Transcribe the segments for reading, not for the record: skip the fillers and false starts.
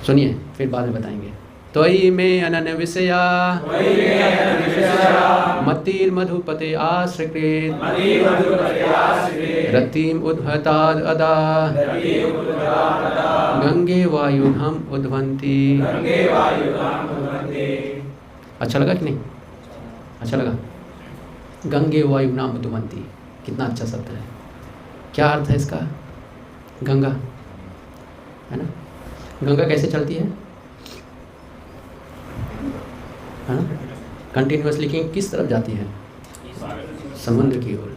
सुनिए, फिर बाद में बताएंगे। त्वयि मे अनन्य विषया मतिर्मधुपते आश्रिकृत रतिम उद्भताद अदा गंगे वायुधाम उद्भवन्ति। अच्छा लगा कि नहीं? अच्छा लगा? गंगे वायुनाम उद्भवन्ति, कितना अच्छा शब्द है। क्या अर्थ है इसका? गंगा है ना, गंगा कैसे चलती है ना? कंटिन्यूअसली किस तरफ जाती है? समुद्र की ओर।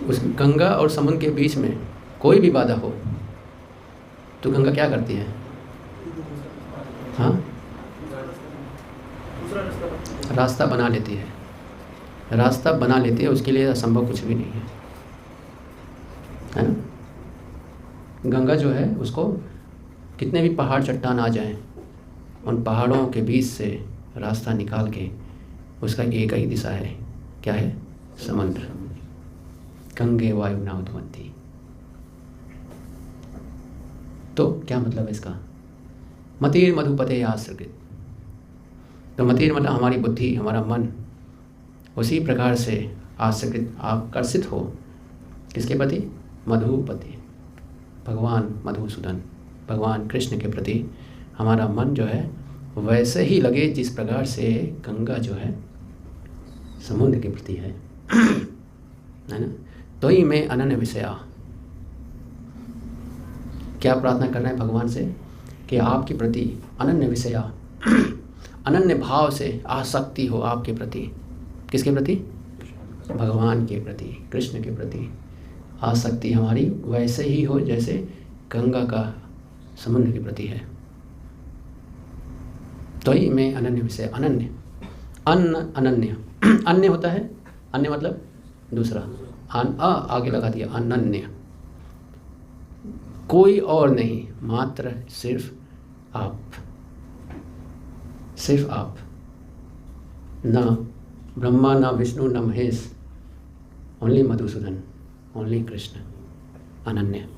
उस गंगा और समुद्र के बीच में कोई भी बाधा हो तो गंगा क्या करती है? हाँ, रास्ता बना लेती है। रास्ता बना लेती है, उसके लिए असंभव कुछ भी नहीं है ना? गंगा जो है उसको कितने भी पहाड़ चट्टान आ जाएं, उन पहाड़ों के बीच से रास्ता निकाल के उसका एक ही दिशा है, क्या है? समुद्र। गंगे वायुना उद्भवन्ति। तो क्या मतलब है इसका? मतिर मधुपते आश्रित। तो मतिर मतलब हमारी बुद्धि, हमारा मन उसी प्रकार से आश्रित, आकर्षित हो किसके प्रति? मधुपति, भगवान मधुसूदन, भगवान कृष्ण के प्रति हमारा मन जो है वैसे ही लगे जिस प्रकार से गंगा जो है समुद्र के प्रति है ना? तो ही मैं अनन्य विषया, क्या प्रार्थना कर रहे हैं भगवान से कि आपके प्रति अनन्य विषया, अनन्य भाव से आसक्ति हो आपके प्रति। किसके प्रति? भगवान के प्रति, कृष्ण के प्रति आसक्ति हमारी वैसे ही हो जैसे गंगा का समुद्र के प्रति है। तो ही मैं अनन्य विषय, अनन्य, अन्न अनन्य, अन्य होता है, अन्य मतलब दूसरा, आगे लगा दिया, अनन्य, कोई और नहीं, मात्र सिर्फ आप, सिर्फ आप, न ब्रह्मा न विष्णु न महेश, ओनली मधुसूदन, ओनली कृष्ण, अनन्य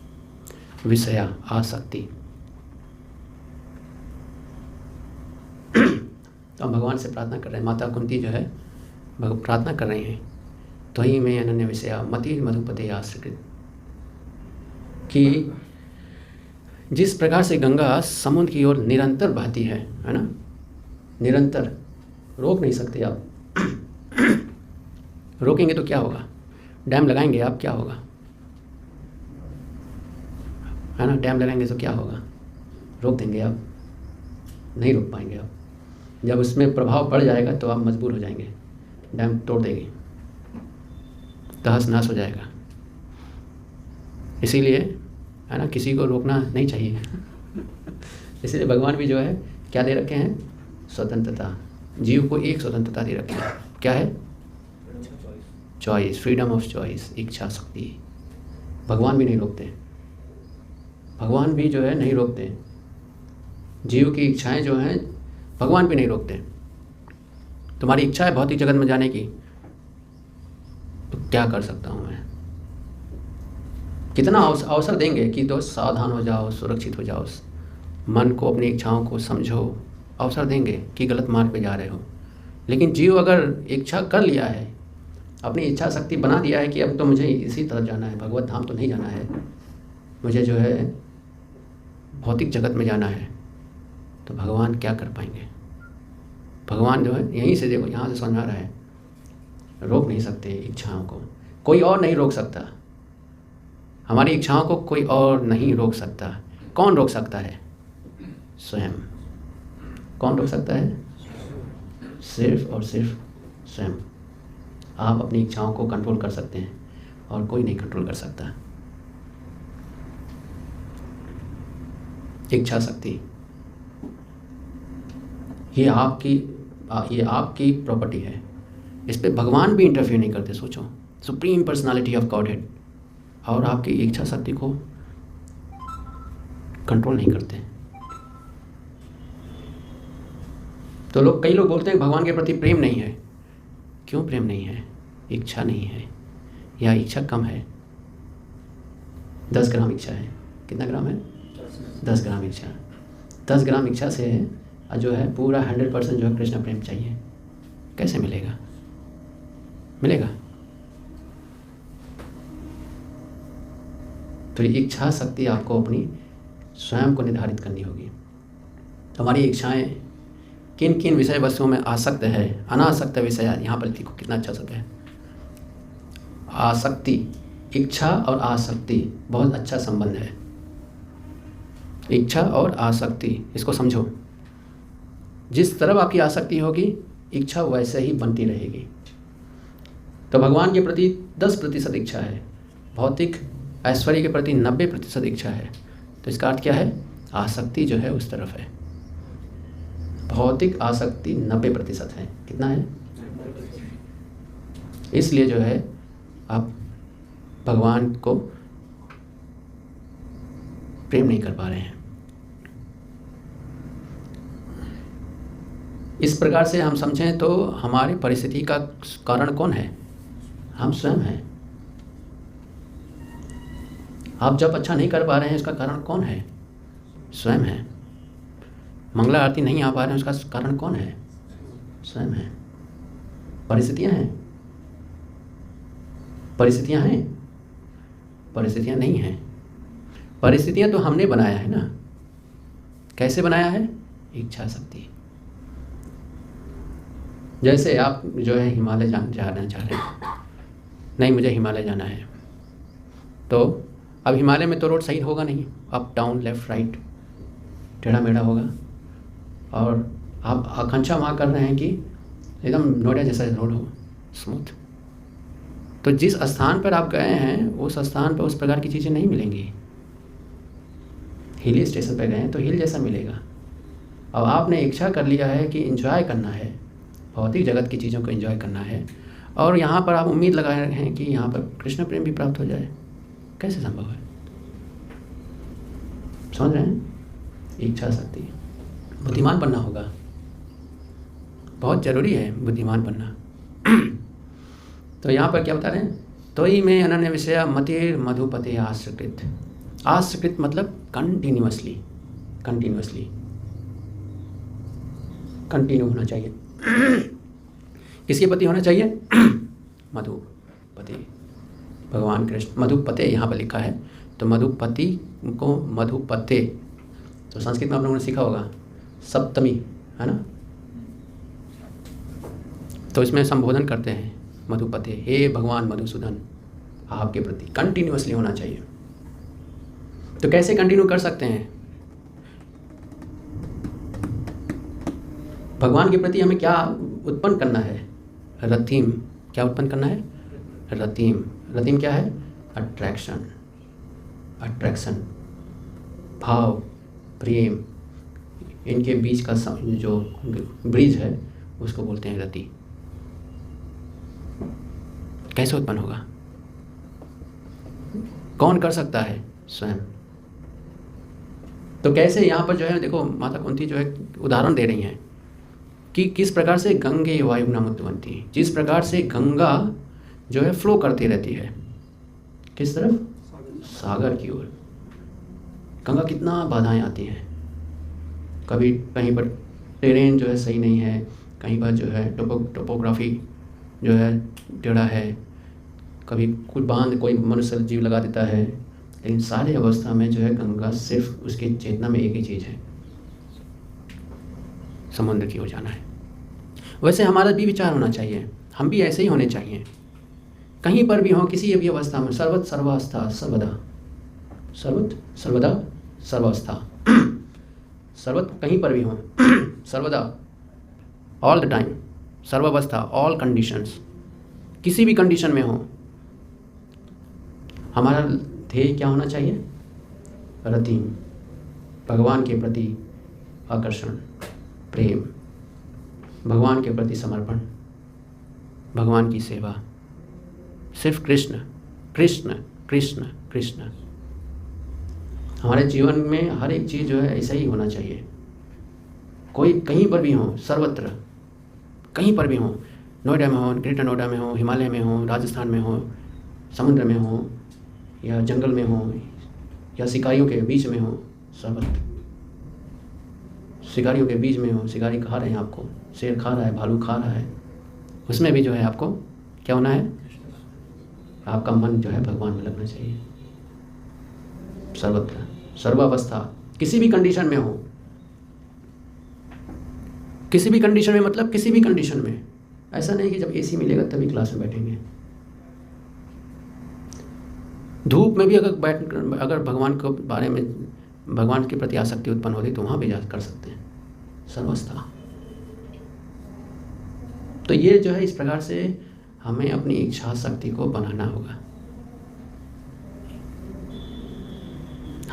विषया आसक्ति। तो हम भगवान से प्रार्थना कर रहे हैं, माता कुंती जो है प्रार्थना कर रही हैं, तो ही मैं अनन्य विषया मति मधुपते आश्रित, कि जिस प्रकार से गंगा समुद्र की ओर निरंतर बहती है ना, निरंतर, रोक नहीं सकते आप। रोकेंगे तो क्या होगा? डैम लगाएंगे आप, क्या होगा? है ना, डैम लगाएंगे तो क्या होगा? रोक देंगे आप? नहीं रोक पाएंगे आप। जब उसमें प्रभाव पड़ जाएगा तो आप मजबूर हो जाएंगे, डैम तोड़ देगी, तहस नहस हो जाएगा। इसीलिए है ना, किसी को रोकना नहीं चाहिए। इसीलिए भगवान भी जो है क्या दे रखे हैं? स्वतंत्रता। जीव को एक स्वतंत्रता दे रखी है, क्या है? चॉइस, फ्रीडम ऑफ चॉइस, इच्छा शक्ति। भगवान भी नहीं रोकते, भगवान भी जो है नहीं रोकते। जीव की इच्छाएं जो हैं भगवान भी नहीं रोकते। तुम्हारी इच्छा है भौतिक जगत में जाने की, तो क्या कर सकता हूँ मैं? कितना अवसर देंगे कि तो सावधान हो जाओ, सुरक्षित हो जाओ, मन को, अपनी इच्छाओं को समझो, अवसर देंगे कि गलत मार्ग पे जा रहे हो। लेकिन जीव अगर इच्छा कर लिया है, अपनी इच्छा शक्ति बना दिया है कि अब तो मुझे इसी तरफ जाना है, भगवत धाम तो नहीं जाना है, मुझे जो है भौतिक जगत में जाना है, तो भगवान क्या कर पाएंगे? भगवान जो है यहीं से, देखो यहाँ से समझा रहा है, रोक नहीं सकते इच्छाओं को, कोई और नहीं रोक सकता। हमारी इच्छाओं को कोई और नहीं रोक सकता। कौन रोक सकता है? स्वयं। कौन रोक सकता है? सिर्फ और सिर्फ स्वयं। आप अपनी इच्छाओं को कंट्रोल कर सकते हैं और कोई नहीं कंट्रोल कर सकता। इच्छा शक्ति ये आपकी प्रॉपर्टी है, इस पे भगवान भी इंटरफेयर नहीं करते। सोचो, सुप्रीम पर्सनालिटी ऑफ गॉडहेड, और आपकी इच्छा शक्ति को कंट्रोल नहीं करते। तो कई लोग बोलते हैं भगवान के प्रति प्रेम नहीं है। क्यों प्रेम नहीं है? इच्छा नहीं है, या इच्छा कम है। 10 ग्राम इच्छा है। कितना ग्राम है? 10 ग्राम इच्छा। 10 ग्राम इच्छा से जो है पूरा 100% जो है कृष्ण प्रेम चाहिए, कैसे मिलेगा? मिलेगा? तो ये इच्छा शक्ति आपको अपनी स्वयं को निर्धारित करनी होगी। हमारी इच्छाएं किन किन विषय वस्तुओं में आसक्त है, अनासक्त विषय, यहाँ पर देखो कितना अच्छा शब्द है, आसक्ति। इच्छा और आसक्ति बहुत अच्छा संबंध है। इच्छा और आसक्ति, इसको समझो। जिस तरफ आपकी आसक्ति होगी इच्छा वैसे ही बनती रहेगी। तो भगवान के प्रति 10% इच्छा है, भौतिक ऐश्वर्य के प्रति 90% इच्छा है। तो इसका अर्थ क्या है? आसक्ति जो है उस तरफ है। भौतिक आसक्ति 90% है। कितना है? इसलिए जो है आप भगवान को प्रेम नहीं कर पा रहे हैं। इस प्रकार से हम समझें तो हमारी परिस्थिति का कारण कौन है? हम स्वयं हैं। आप जब अच्छा नहीं कर पा रहे हैं इसका कारण कौन है? स्वयं है। मंगला आरती नहीं आ पा रहे हैं उसका कारण कौन है? स्वयं है। परिस्थितियां हैं? परिस्थितियां हैं? परिस्थितियां नहीं हैं। परिस्थितियां तो हमने बनाया है ना। कैसे बनाया है? इच्छा शक्ति। जैसे आप जो है हिमालय जाना चाह रहे हैं, नहीं मुझे हिमालय जाना है, तो अब हिमालय में तो रोड सही होगा नहीं, अप डाउन लेफ्ट राइट टेढ़ा मेढ़ा होगा, और आप आकांक्षा वहाँ कर रहे हैं कि एकदम नोएडा जैसा रोड हो, स्मूथ। तो जिस स्थान पर आप गए हैं उस स्थान पर उस प्रकार की चीज़ें नहीं मिलेंगी। हिल स्टेशन पर गए हैं तो हिल जैसा मिलेगा। अब आपने इच्छा कर लिया है कि एंजॉय करना है, भौतिक जगत की चीज़ों को एंजॉय करना है, और यहाँ पर आप उम्मीद लगाए रहे हैं कि यहाँ पर कृष्ण प्रेम भी प्राप्त हो जाए। कैसे संभव है? समझ रहे हैं? इच्छा शक्ति। बुद्धिमान बनना होगा, बहुत ज़रूरी है बुद्धिमान बनना। तो यहाँ पर क्या बता रहे हैं? तो ही में अनन्य विषय मतिर मधुपते आश्रित। आश्रित मतलब कंटिन्यूअसली, कंटिन्यू होना चाहिए। किसके प्रति होना चाहिए? मधुपति, भगवान कृष्ण। मधुपते यहाँ पर लिखा है, तो मधुपति को मधुपते, तो संस्कृत में आप लोगों ने सीखा होगा सप्तमी है ना, तो इसमें संबोधन करते हैं मधुपते, हे भगवान मधुसूदन, आपके प्रति कंटिन्यूअसली होना चाहिए। तो कैसे कंटिन्यू कर सकते हैं? भगवान के प्रति हमें क्या उत्पन्न करना है? रतिम। क्या उत्पन्न करना है? रतिम। रतिम क्या है? अट्रैक्शन, भाव, प्रेम, इनके बीच का जो ब्रिज है उसको बोलते हैं रति। कैसे उत्पन्न होगा? कौन कर सकता है? स्वयं। तो कैसे यहाँ पर जो है देखो माता कुंती जो है उदाहरण दे रही हैं कि किस प्रकार से गंगे वायुना मुत्तवंती, जिस प्रकार से गंगा जो है फ्लो करती रहती है किस तरफ? सागर की ओर। गंगा कितना बाधाएं आती हैं, कभी कहीं पर टेरेन जो है सही नहीं है, कहीं पर जो है टोपोग्राफी जो है टेढ़ा है, कभी कुछ बांध कोई मनुष्य जीव लगा देता है, लेकिन सारी अवस्था में जो है गंगा सिर्फ उसकी चेतना में एक ही चीज़ है, समुद्र की ओर जाना है। वैसे हमारा भी विचार होना चाहिए, हम भी ऐसे ही होने चाहिए। कहीं पर भी हों, किसी भी अवस्था में, सर्वत सर्वावस्था सर्वदा, सर्वत सर्वदा सर्वावस्था, सर्वत कहीं पर भी हों, सर्वदा ऑल द टाइम, सर्वावस्था ऑल कंडीशंस, किसी भी कंडीशन में हो, हमारा ध्येय क्या होना चाहिए? रतिम, भगवान के प्रति आकर्षण, प्रेम, भगवान के प्रति समर्पण, भगवान की सेवा, सिर्फ कृष्ण कृष्ण कृष्ण कृष्ण। हमारे जीवन में हर एक चीज़ जो है ऐसा ही होना चाहिए। कोई कहीं पर भी हो, सर्वत्र कहीं पर भी हो, नोएडा में हो, ग्रेटर नोएडा में हो, हिमालय में हो, राजस्थान में हो, समुद्र में हो, या जंगल में हो, या शिकारियों के बीच में हो, सर्वत्र शिकारियों के बीच में हो, शिकारी खा रहे हैं आपको, शेर खा रहा है, भालू खा रहा है, उसमें भी जो है आपको क्या होना है, आपका मन जो है भगवान में लगना चाहिए। सर्वत्र सर्वावस्था, किसी भी कंडीशन में हो, किसी भी कंडीशन में, मतलब किसी भी कंडीशन में। ऐसा नहीं कि जब एसी मिलेगा तभी क्लास में बैठेंगे। धूप में भी अगर भगवान के बारे में, भगवान के प्रति आसक्ति उत्पन्न होती तो वहाँ भी जा कर सकते हैं, सर्वस्था। तो ये जो है इस प्रकार से हमें अपनी इच्छा शक्ति को बनाना होगा,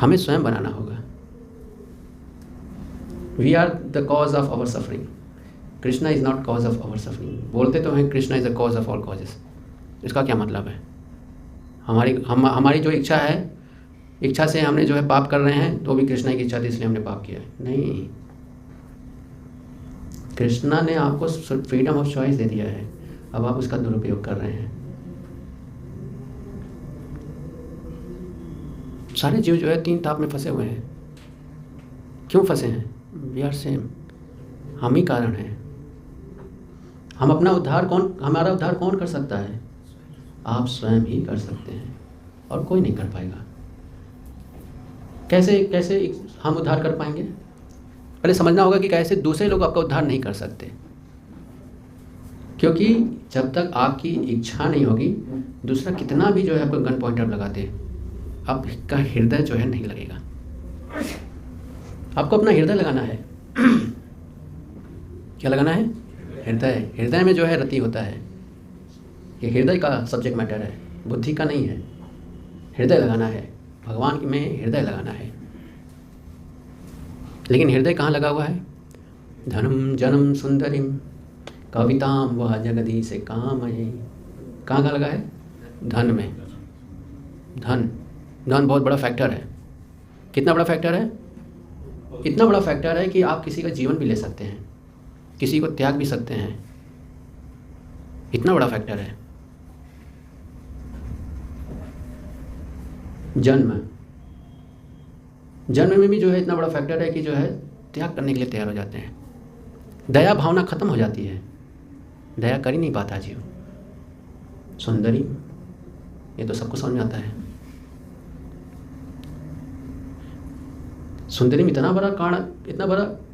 हमें स्वयं बनाना होगा। We are the cause of our suffering, Krishna is not cause of our suffering. बोलते तो हैं Krishna is the cause of all causes, इसका क्या मतलब है? हमारी जो इच्छा है, इच्छा से हमने जो है पाप कर रहे हैं, तो भी कृष्णा की इच्छा थी इसलिए हमने पाप किया है? नहीं, कृष्णा ने आपको फ्रीडम ऑफ चॉइस दे दिया है, अब आप उसका दुरुपयोग कर रहे हैं। सारे जीव जो है तीन ताप में फंसे हुए हैं। क्यों फंसे हैं? वी आर सेम, हम ही कारण हैं। हम अपना उद्धार हमारा उद्धार कौन कर सकता है? आप स्वयं ही कर सकते हैं, और कोई नहीं कर पाएगा। कैसे हम उद्धार कर पाएंगे? पहले समझना होगा कि कैसे दूसरे लोग आपका उद्धार नहीं कर सकते, क्योंकि जब तक आपकी इच्छा नहीं होगी, दूसरा कितना भी जो है आपको गन पॉइंटर लगा दे, आपका हृदय जो है नहीं लगेगा। आपको अपना हृदय लगाना है। क्या लगाना है? हृदय। हृदय में जो है रति होता है, ये हृदय का सब्जेक्ट मैटर है, बुद्धि का नहीं है। हृदय लगाना है, भगवान में हृदय लगाना है। लेकिन हृदय कहाँ लगा हुआ है? धनम जनम सुंदरिम कविताम वह जगदीश काम है। कहाँ लगा है? धन में। धन बहुत बड़ा फैक्टर है। कितना बड़ा फैक्टर है? इतना बड़ा फैक्टर है कि आप किसी का जीवन भी ले सकते हैं, किसी को त्याग भी सकते हैं। इतना बड़ा फैक्टर है। जन्म में भी जो है इतना बड़ा फैक्टर है कि जो है त्याग करने के लिए तैयार हो जाते हैं। दया भावना खत्म हो जाती है, दया कर ही नहीं पाता जीव। सुंदरी, ये तो सबको समझ में आता है। सुंदरी में इतना बड़ा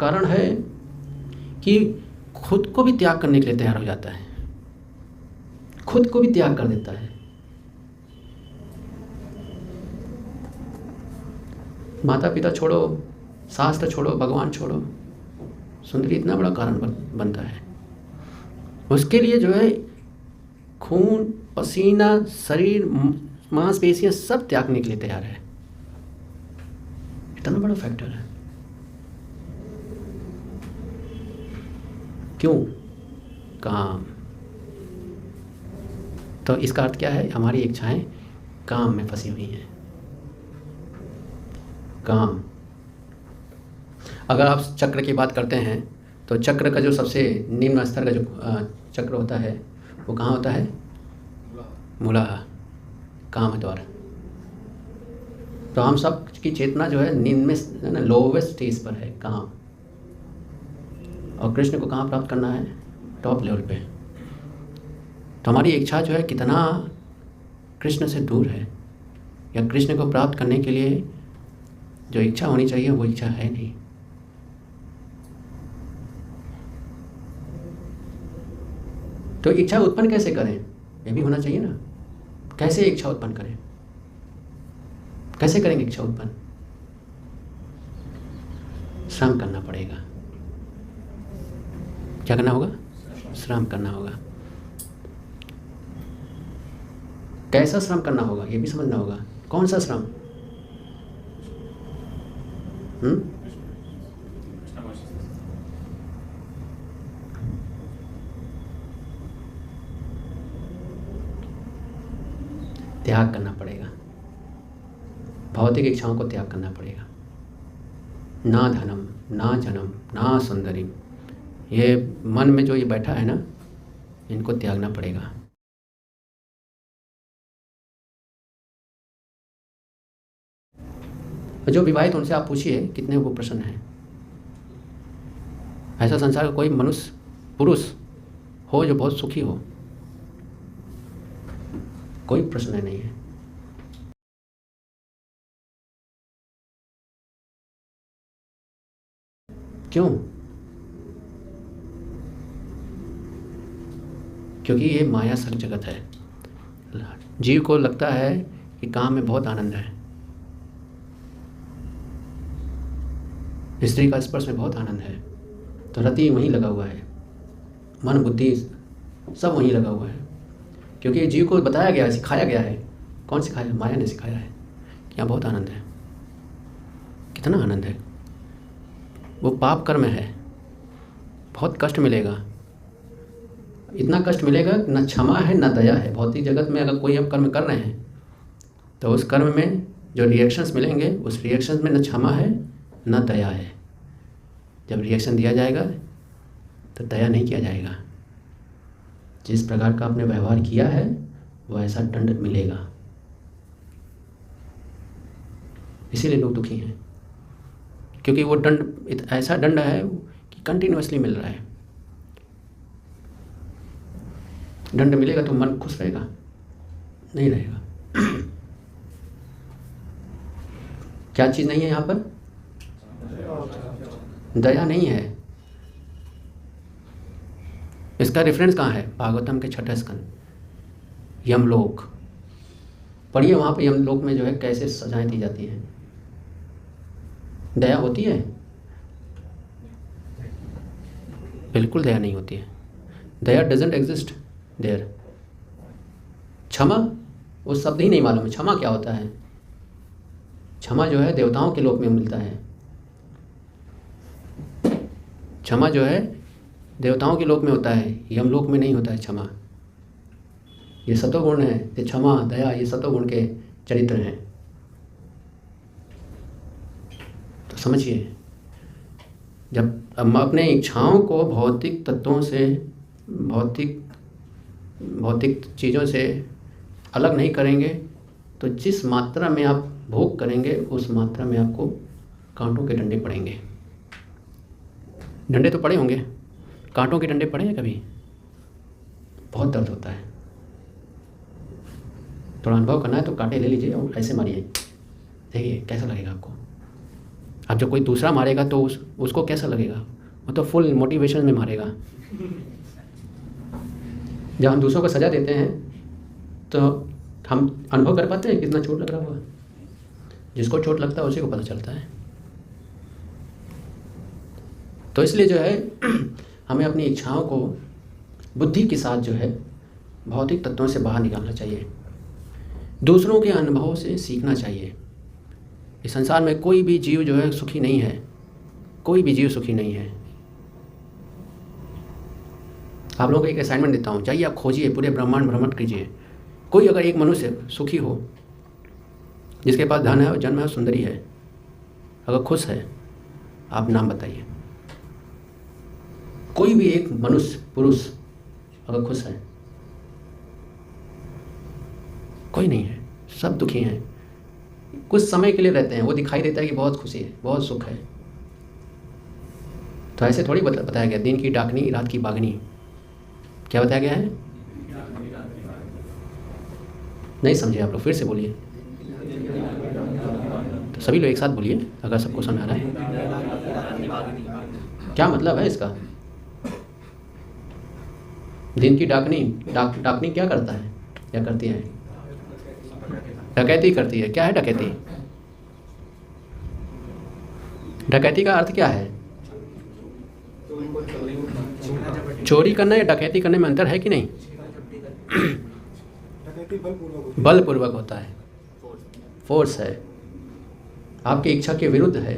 कारण है कि खुद को भी त्याग करने के लिए तैयार हो जाता है, खुद को भी त्याग कर देता है। माता पिता छोड़ो, शास्त्र छोड़ो, भगवान छोड़ो, सुंदरी इतना बड़ा कारण बनता है। उसके लिए जो है खून पसीना, शरीर, मांसपेशियां सब त्यागने के लिए तैयार है। इतना बड़ा फैक्टर है। क्यों? काम। तो इसका अर्थ क्या है? हमारी इच्छाएं काम में फंसी हुई हैं। काम। अगर आप चक्र की बात करते हैं तो चक्र का जो सबसे निम्न स्तर का जो चक्र होता है वो कहाँ होता है? मूलाधार, काम द्वार। तो हम सब की चेतना जो है निम्न में, ना, लोवेस्ट स्टेज पर है, काम। और कृष्ण को कहाँ प्राप्त करना है? टॉप लेवल पे। तो हमारी इच्छा जो है कितना कृष्ण से दूर है, या कृष्ण को प्राप्त करने के लिए जो इच्छा होनी चाहिए वो इच्छा है नहीं। तो इच्छा उत्पन्न कैसे करें? ये भी होना चाहिए ना। कैसे इच्छा उत्पन्न करें? कैसे करेंगे इच्छा उत्पन्न? श्रम करना पड़ेगा। क्या करना होगा? श्रम करना होगा। कैसा श्रम करना होगा ये भी समझना होगा। कौन सा श्रम? त्याग करना पड़ेगा, भौतिक इच्छाओं को त्याग करना पड़ेगा। ना धनम, ना जनम, ना सुंदरी, ये मन में जो ये बैठा है ना, इनको त्यागना पड़ेगा। जो विवाहित उनसे आप पूछिए कितने वो प्रसन्न हैं। ऐसा संसार का कोई मनुष्य पुरुष हो जो बहुत सुखी हो? कोई प्रश्न नहीं है। क्यों? क्योंकि ये माया सक जगत है। जीव को लगता है कि काम में बहुत आनंद है, स्त्री का स्पर्श में बहुत आनंद है, तो रति वहीं लगा हुआ है, मन बुद्धि सब वहीं लगा हुआ है। क्योंकि जीव को बताया गया है, सिखाया गया है। कौन सिखाया? माया ने सिखाया है कि यहाँ बहुत आनंद है। कितना आनंद है? वो पाप कर्म है, बहुत कष्ट मिलेगा। इतना कष्ट मिलेगा कि न क्षमा है न दया है। भौतिक जगत में अगर कोई हम कर्म कर रहे हैं तो उस कर्म में जो रिएक्शंस मिलेंगे, उस रिएक्शंस में न क्षमा है न दया है। जब रिएक्शन दिया जाएगा तो दया नहीं किया जाएगा। जिस प्रकार का आपने व्यवहार किया है वो ऐसा दंड मिलेगा। इसीलिए लोग दुखी हैं, क्योंकि वो दंड ऐसा दंड है कि कंटिन्यूअसली मिल रहा है। दंड मिलेगा तो मन खुश रहेगा? नहीं रहेगा। क्या चीज़ नहीं है यहाँ पर? दया नहीं है। इसका रेफरेंस कहाँ है? भागवतम के 6ठे स्कंद, यमलोक। पढ़िए वहाँ पे यमलोक में जो है कैसे सजाएं दी जाती हैं। दया होती है? बिल्कुल दया नहीं होती है। दया डजंट एग्जिस्ट देयर। क्षमा, वो शब्द ही नहीं मालूम है। क्षमा क्या होता है? क्षमा जो है देवताओं के लोक में मिलता है। क्षमा जो है देवताओं के लोक में होता है, यमलोक में नहीं होता है क्षमा। ये सतोगुण है, ये क्षमा दया ये सतोगुण के चरित्र हैं। तो समझिए, जब हम अपने इच्छाओं को भौतिक तत्वों से, भौतिक चीज़ों से अलग नहीं करेंगे तो जिस मात्रा में आप भोग करेंगे उस मात्रा में आपको कांटों के डंडे पड़ेंगे। डंडे तो पड़े होंगे, कांटों के डंडे पड़े हैं कभी? बहुत दर्द होता है। थोड़ा अनुभव करना है तो कांटे ले लीजिए और ऐसे मारिए, देखिए कैसा लगेगा आपको। अब जब कोई दूसरा मारेगा तो उसको कैसा लगेगा? वो तो फुल मोटिवेशन में मारेगा। जब हम दूसरों को सजा देते हैं तो हम अनुभव कर पाते हैं कितना चोट लग रहा हुआ। जिसको चोट लगता है उसी को पता चलता है। तो इसलिए जो है हमें अपनी इच्छाओं को बुद्धि के साथ जो है भौतिक तत्वों से बाहर निकालना चाहिए। दूसरों के अनुभवों से सीखना चाहिए। इस संसार में कोई भी जीव जो है सुखी नहीं है। कोई भी जीव सुखी नहीं है। आप लोगों को एक असाइनमेंट देता हूँ, जाइए आप खोजिए, पूरे ब्रह्मांड भ्रमण कीजिए। कोई अगर एक मनुष्य सुखी हो, जिसके पास धन है, जन्म है, सुंदरी है, अगर खुश है, आप नाम बताइए। कोई भी एक मनुष्य पुरुष अगर खुश है? कोई नहीं है। सब दुखी हैं। कुछ समय के लिए रहते हैं, वो दिखाई देता है कि बहुत खुशी है, बहुत सुख है। तो ऐसे थोड़ी बताया गया, दिन की डाकनी रात की बागनी। क्या बताया गया है? नहीं समझे आप लोग? फिर से बोलिए। तो सभी लोग एक साथ बोलिए अगर सबको समझ आ रहा है। क्या मतलब है इसका? दिन की डाकनी, डाकनी क्या करता है, क्या करती है? डकैती करती है। क्या है डकैती? डकैती का अर्थ क्या है? चोरी करना या डकैती करने में अंतर है कि नहीं? बलपूर्वक होता है, फोर्स है, आपकी इच्छा के विरुद्ध है।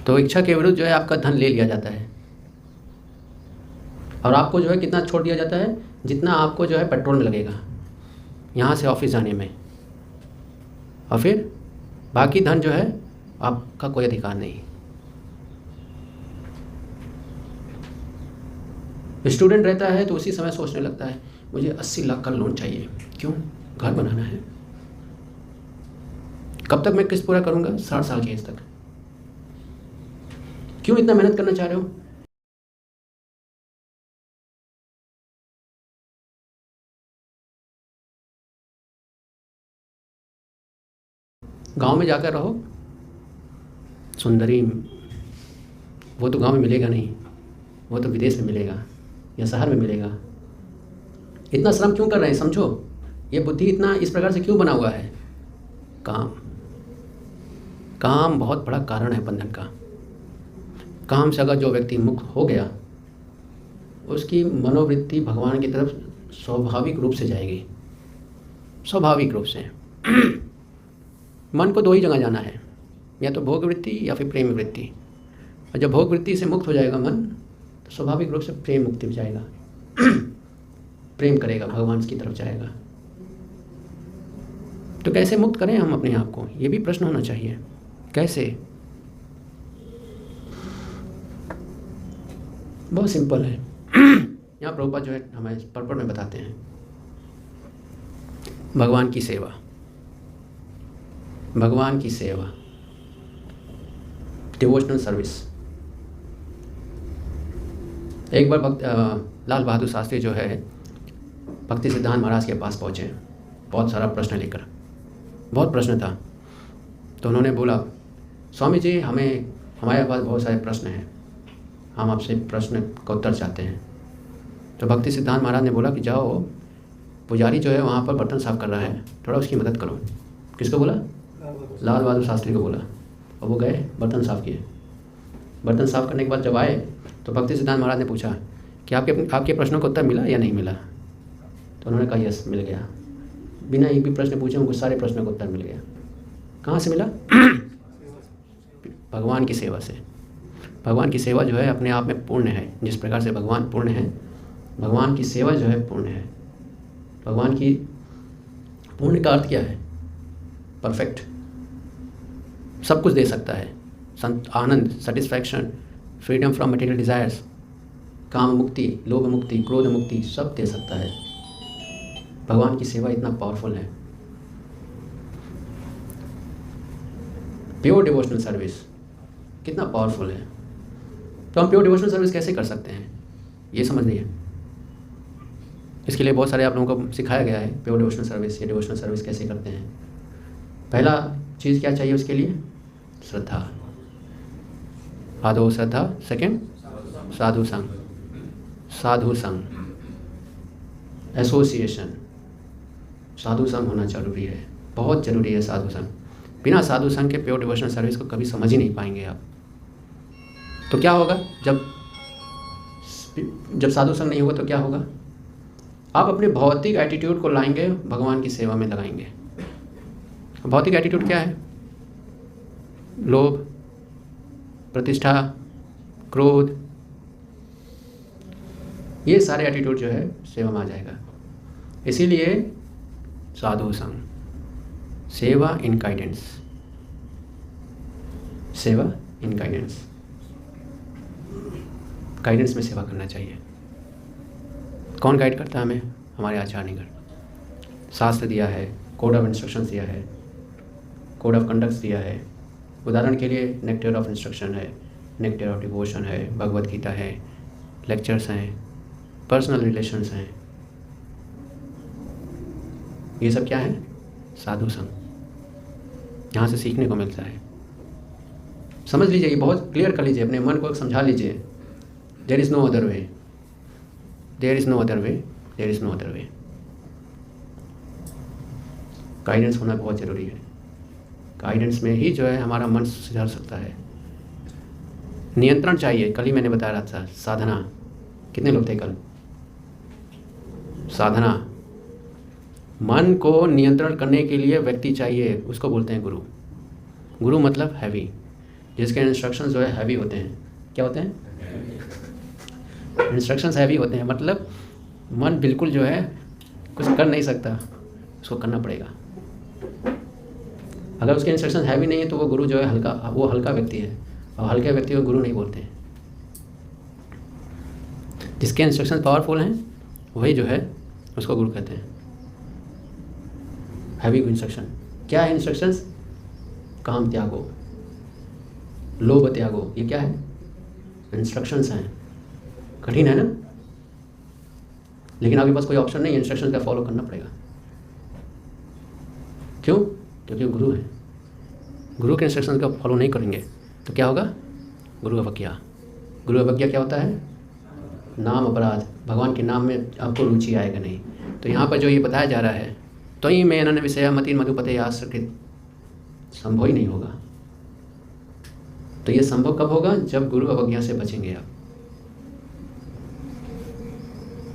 तो इच्छा के विरुद्ध जो है आपका धन ले लिया जाता है और आपको जो है कितना छोड़ दिया जाता है? जितना आपको जो है पेट्रोल में लगेगा यहाँ से ऑफिस जाने में, और फिर बाकी धन जो है आपका कोई अधिकार नहीं। स्टूडेंट रहता है तो उसी समय सोचने लगता है मुझे 80 लाख का लोन चाहिए। क्यों? घर बनाना है। कब तक मैं किस्त पूरा करूंगा? 60 साल की एज तक। क्यों इतना मेहनत करना चाह रहे हो? गांव में जाकर रहो, सुंदरी वो तो गांव में मिलेगा नहीं, वो तो विदेश में मिलेगा या शहर में मिलेगा। इतना श्रम क्यों कर रहे हैं? समझो, ये बुद्धि इतना इस प्रकार से क्यों बना हुआ है? काम, काम बहुत बड़ा कारण है बंधन का। काम से अगर जो व्यक्ति मुक्त हो गया, उसकी मनोवृत्ति भगवान की तरफ स्वाभाविक रूप से जाएगी, स्वाभाविक रूप से। मन को दो ही जगह जाना है, या तो भोग वृत्ति या फिर प्रेम वृत्ति। और जब भोग वृत्ति से मुक्त हो जाएगा मन, तो स्वाभाविक रूप से प्रेम मुक्ति में जाएगा। प्रेम करेगा, भगवान की तरफ जाएगा। तो कैसे मुक्त करें हम अपने आप को, ये भी प्रश्न होना चाहिए। कैसे? बहुत सिंपल है। यहाँ प्रभुपाद जो है हमें पर्पट में बताते हैं, भगवान की सेवा, भगवान की सेवा, डिवोशनल सर्विस। एक बार लाल बहादुर शास्त्री जो है भक्ति सिद्धांत महाराज के पास पहुँचे, बहुत सारा प्रश्न लेकर, बहुत प्रश्न था। तो उन्होंने बोला, स्वामी जी हमारे पास बहुत सारे प्रश्न हैं, हम आपसे प्रश्न का उत्तर चाहते हैं। तो भक्ति सिद्धांत महाराज ने बोला कि जाओ, पुजारी जो है वहाँ पर बर्तन साफ कर रहा है, थोड़ा उसकी मदद करो। किसको बोला? लाल बहादुर शास्त्री को बोला। और वो गए, बर्तन साफ किए। बर्तन साफ करने के बाद जब आए तो भक्ति सिद्धांत महाराज ने पूछा कि आपके प्रश्नों का उत्तर मिला या नहीं मिला? तो उन्होंने कहा यस, मिल गया। बिना एक भी प्रश्न पूछे उनको सारे प्रश्नों का उत्तर मिल गया। कहाँ से मिला? भगवान की सेवा से। भगवान की सेवा जो है अपने आप में पूर्ण है। जिस प्रकार से भगवान पूर्ण है, भगवान की सेवा जो है पूर्ण है। भगवान की पूर्ण का अर्थ क्या है? परफेक्ट, सब कुछ दे सकता है। आनंद, satisfaction, freedom from material desires, काम मुक्ति, लोभ मुक्ति, क्रोध मुक्ति, सब दे सकता है। भगवान की सेवा इतना पावरफुल है। प्योर डिवोशनल सर्विस कितना पावरफुल है। तो हम प्योर डिवोशनल सर्विस कैसे कर सकते हैं, ये समझ लीजिए। इसके लिए बहुत सारे आप लोगों को सिखाया गया है प्योर डिवोशनल सर्विस, ये डिवोशनल सर्विस कैसे करते हैं। पहला चीज़ क्या चाहिए उसके लिए? श्रद्धा, आदो श्रद्धा। सेकंड, साधु संग, साधु संग, एसोसिएशन। साधु संग होना जरूरी है, बहुत ज़रूरी है साधु संग। बिना साधु संग के प्योर डिवोशनल सर्विस को कभी समझ ही नहीं पाएंगे आप। तो क्या होगा जब साधु संग नहीं होगा तो क्या होगा? आप अपने भौतिक एटीट्यूड को लाएंगे, भगवान की सेवा में लगाएंगे। भौतिक एटीट्यूड क्या है? लोभ, प्रतिष्ठा, क्रोध, ये सारे एटीट्यूड जो है सेवा में आ जाएगा। इसीलिए साधु संग, सेवा इन गाइडेंस, सेवा इन गाइडेंस, गाइडेंस में सेवा करना चाहिए। कौन गाइड करता है हमें? हमारे आचार्यगण। शास्त्र दिया है, कोड ऑफ इंस्ट्रक्शंस दिया है, कोड ऑफ कंडक्ट्स दिया है। उदाहरण के लिए नेक्टर ऑफ इंस्ट्रक्शन है, नेक्टर ऑफ डिवोशन है, भगवत गीता है, लेक्चर्स हैं, पर्सनल रिलेशंस हैं। ये सब क्या है? साधु संग। यहाँ से सीखने को मिलता है। समझ लीजिए, ये बहुत क्लियर कर लीजिए, अपने मन को समझा लीजिए। There is no other way, there is no other way, there is no other way. Guidance होना बहुत ज़रूरी है। गाइडेंस में ही जो है हमारा मन सुधर सकता है। नियंत्रण चाहिए। कल ही मैंने बता रहा था, साधना। कितने लोग थे कल? साधना, मन को नियंत्रण करने के लिए व्यक्ति चाहिए, उसको बोलते हैं गुरु। गुरु मतलब हैवी, जिसके इंस्ट्रक्शंस जो है हैवी होते हैं। क्या होते हैं? इंस्ट्रक्शंस हैवी होते हैं, मतलब मन बिल्कुल जो है कुछ कर नहीं सकता, उसको करना पड़ेगा। अगर उसके इंस्ट्रक्शन हैवी नहीं है तो वो गुरु जो है हल्का, वो हल्का व्यक्ति है, और हल्के व्यक्ति को गुरु नहीं बोलते हैं। जिसके इंस्ट्रक्शन पावरफुल हैं वही जो है उसको गुरु कहते हैं। हैवी इंस्ट्रक्शन क्या है? इंस्ट्रक्शंस काम त्यागो, लोभ त्यागो, ये क्या है? इंस्ट्रक्शंस हैं, कठिन है ना, लेकिन आपके पास कोई ऑप्शन नहीं है, इंस्ट्रक्शंस का फॉलो करना पड़ेगा। क्यों? क्योंकि गुरु है, गुरु के इंस्ट्रक्शंस का फॉलो नहीं करेंगे तो क्या होगा? गुरु अवज्ञा। गुरु अवज्ञा क्या होता है? नाम अपराध, भगवान के नाम में आपको रुचि आएगा नहीं। तो यहाँ पर जो ये बताया जा रहा है, तो ही में अनन्य विषया मति मधुपते आश्रित, संभव ही नहीं होगा। तो ये संभव कब होगा? जब गुरु अवज्ञा से बचेंगे आप।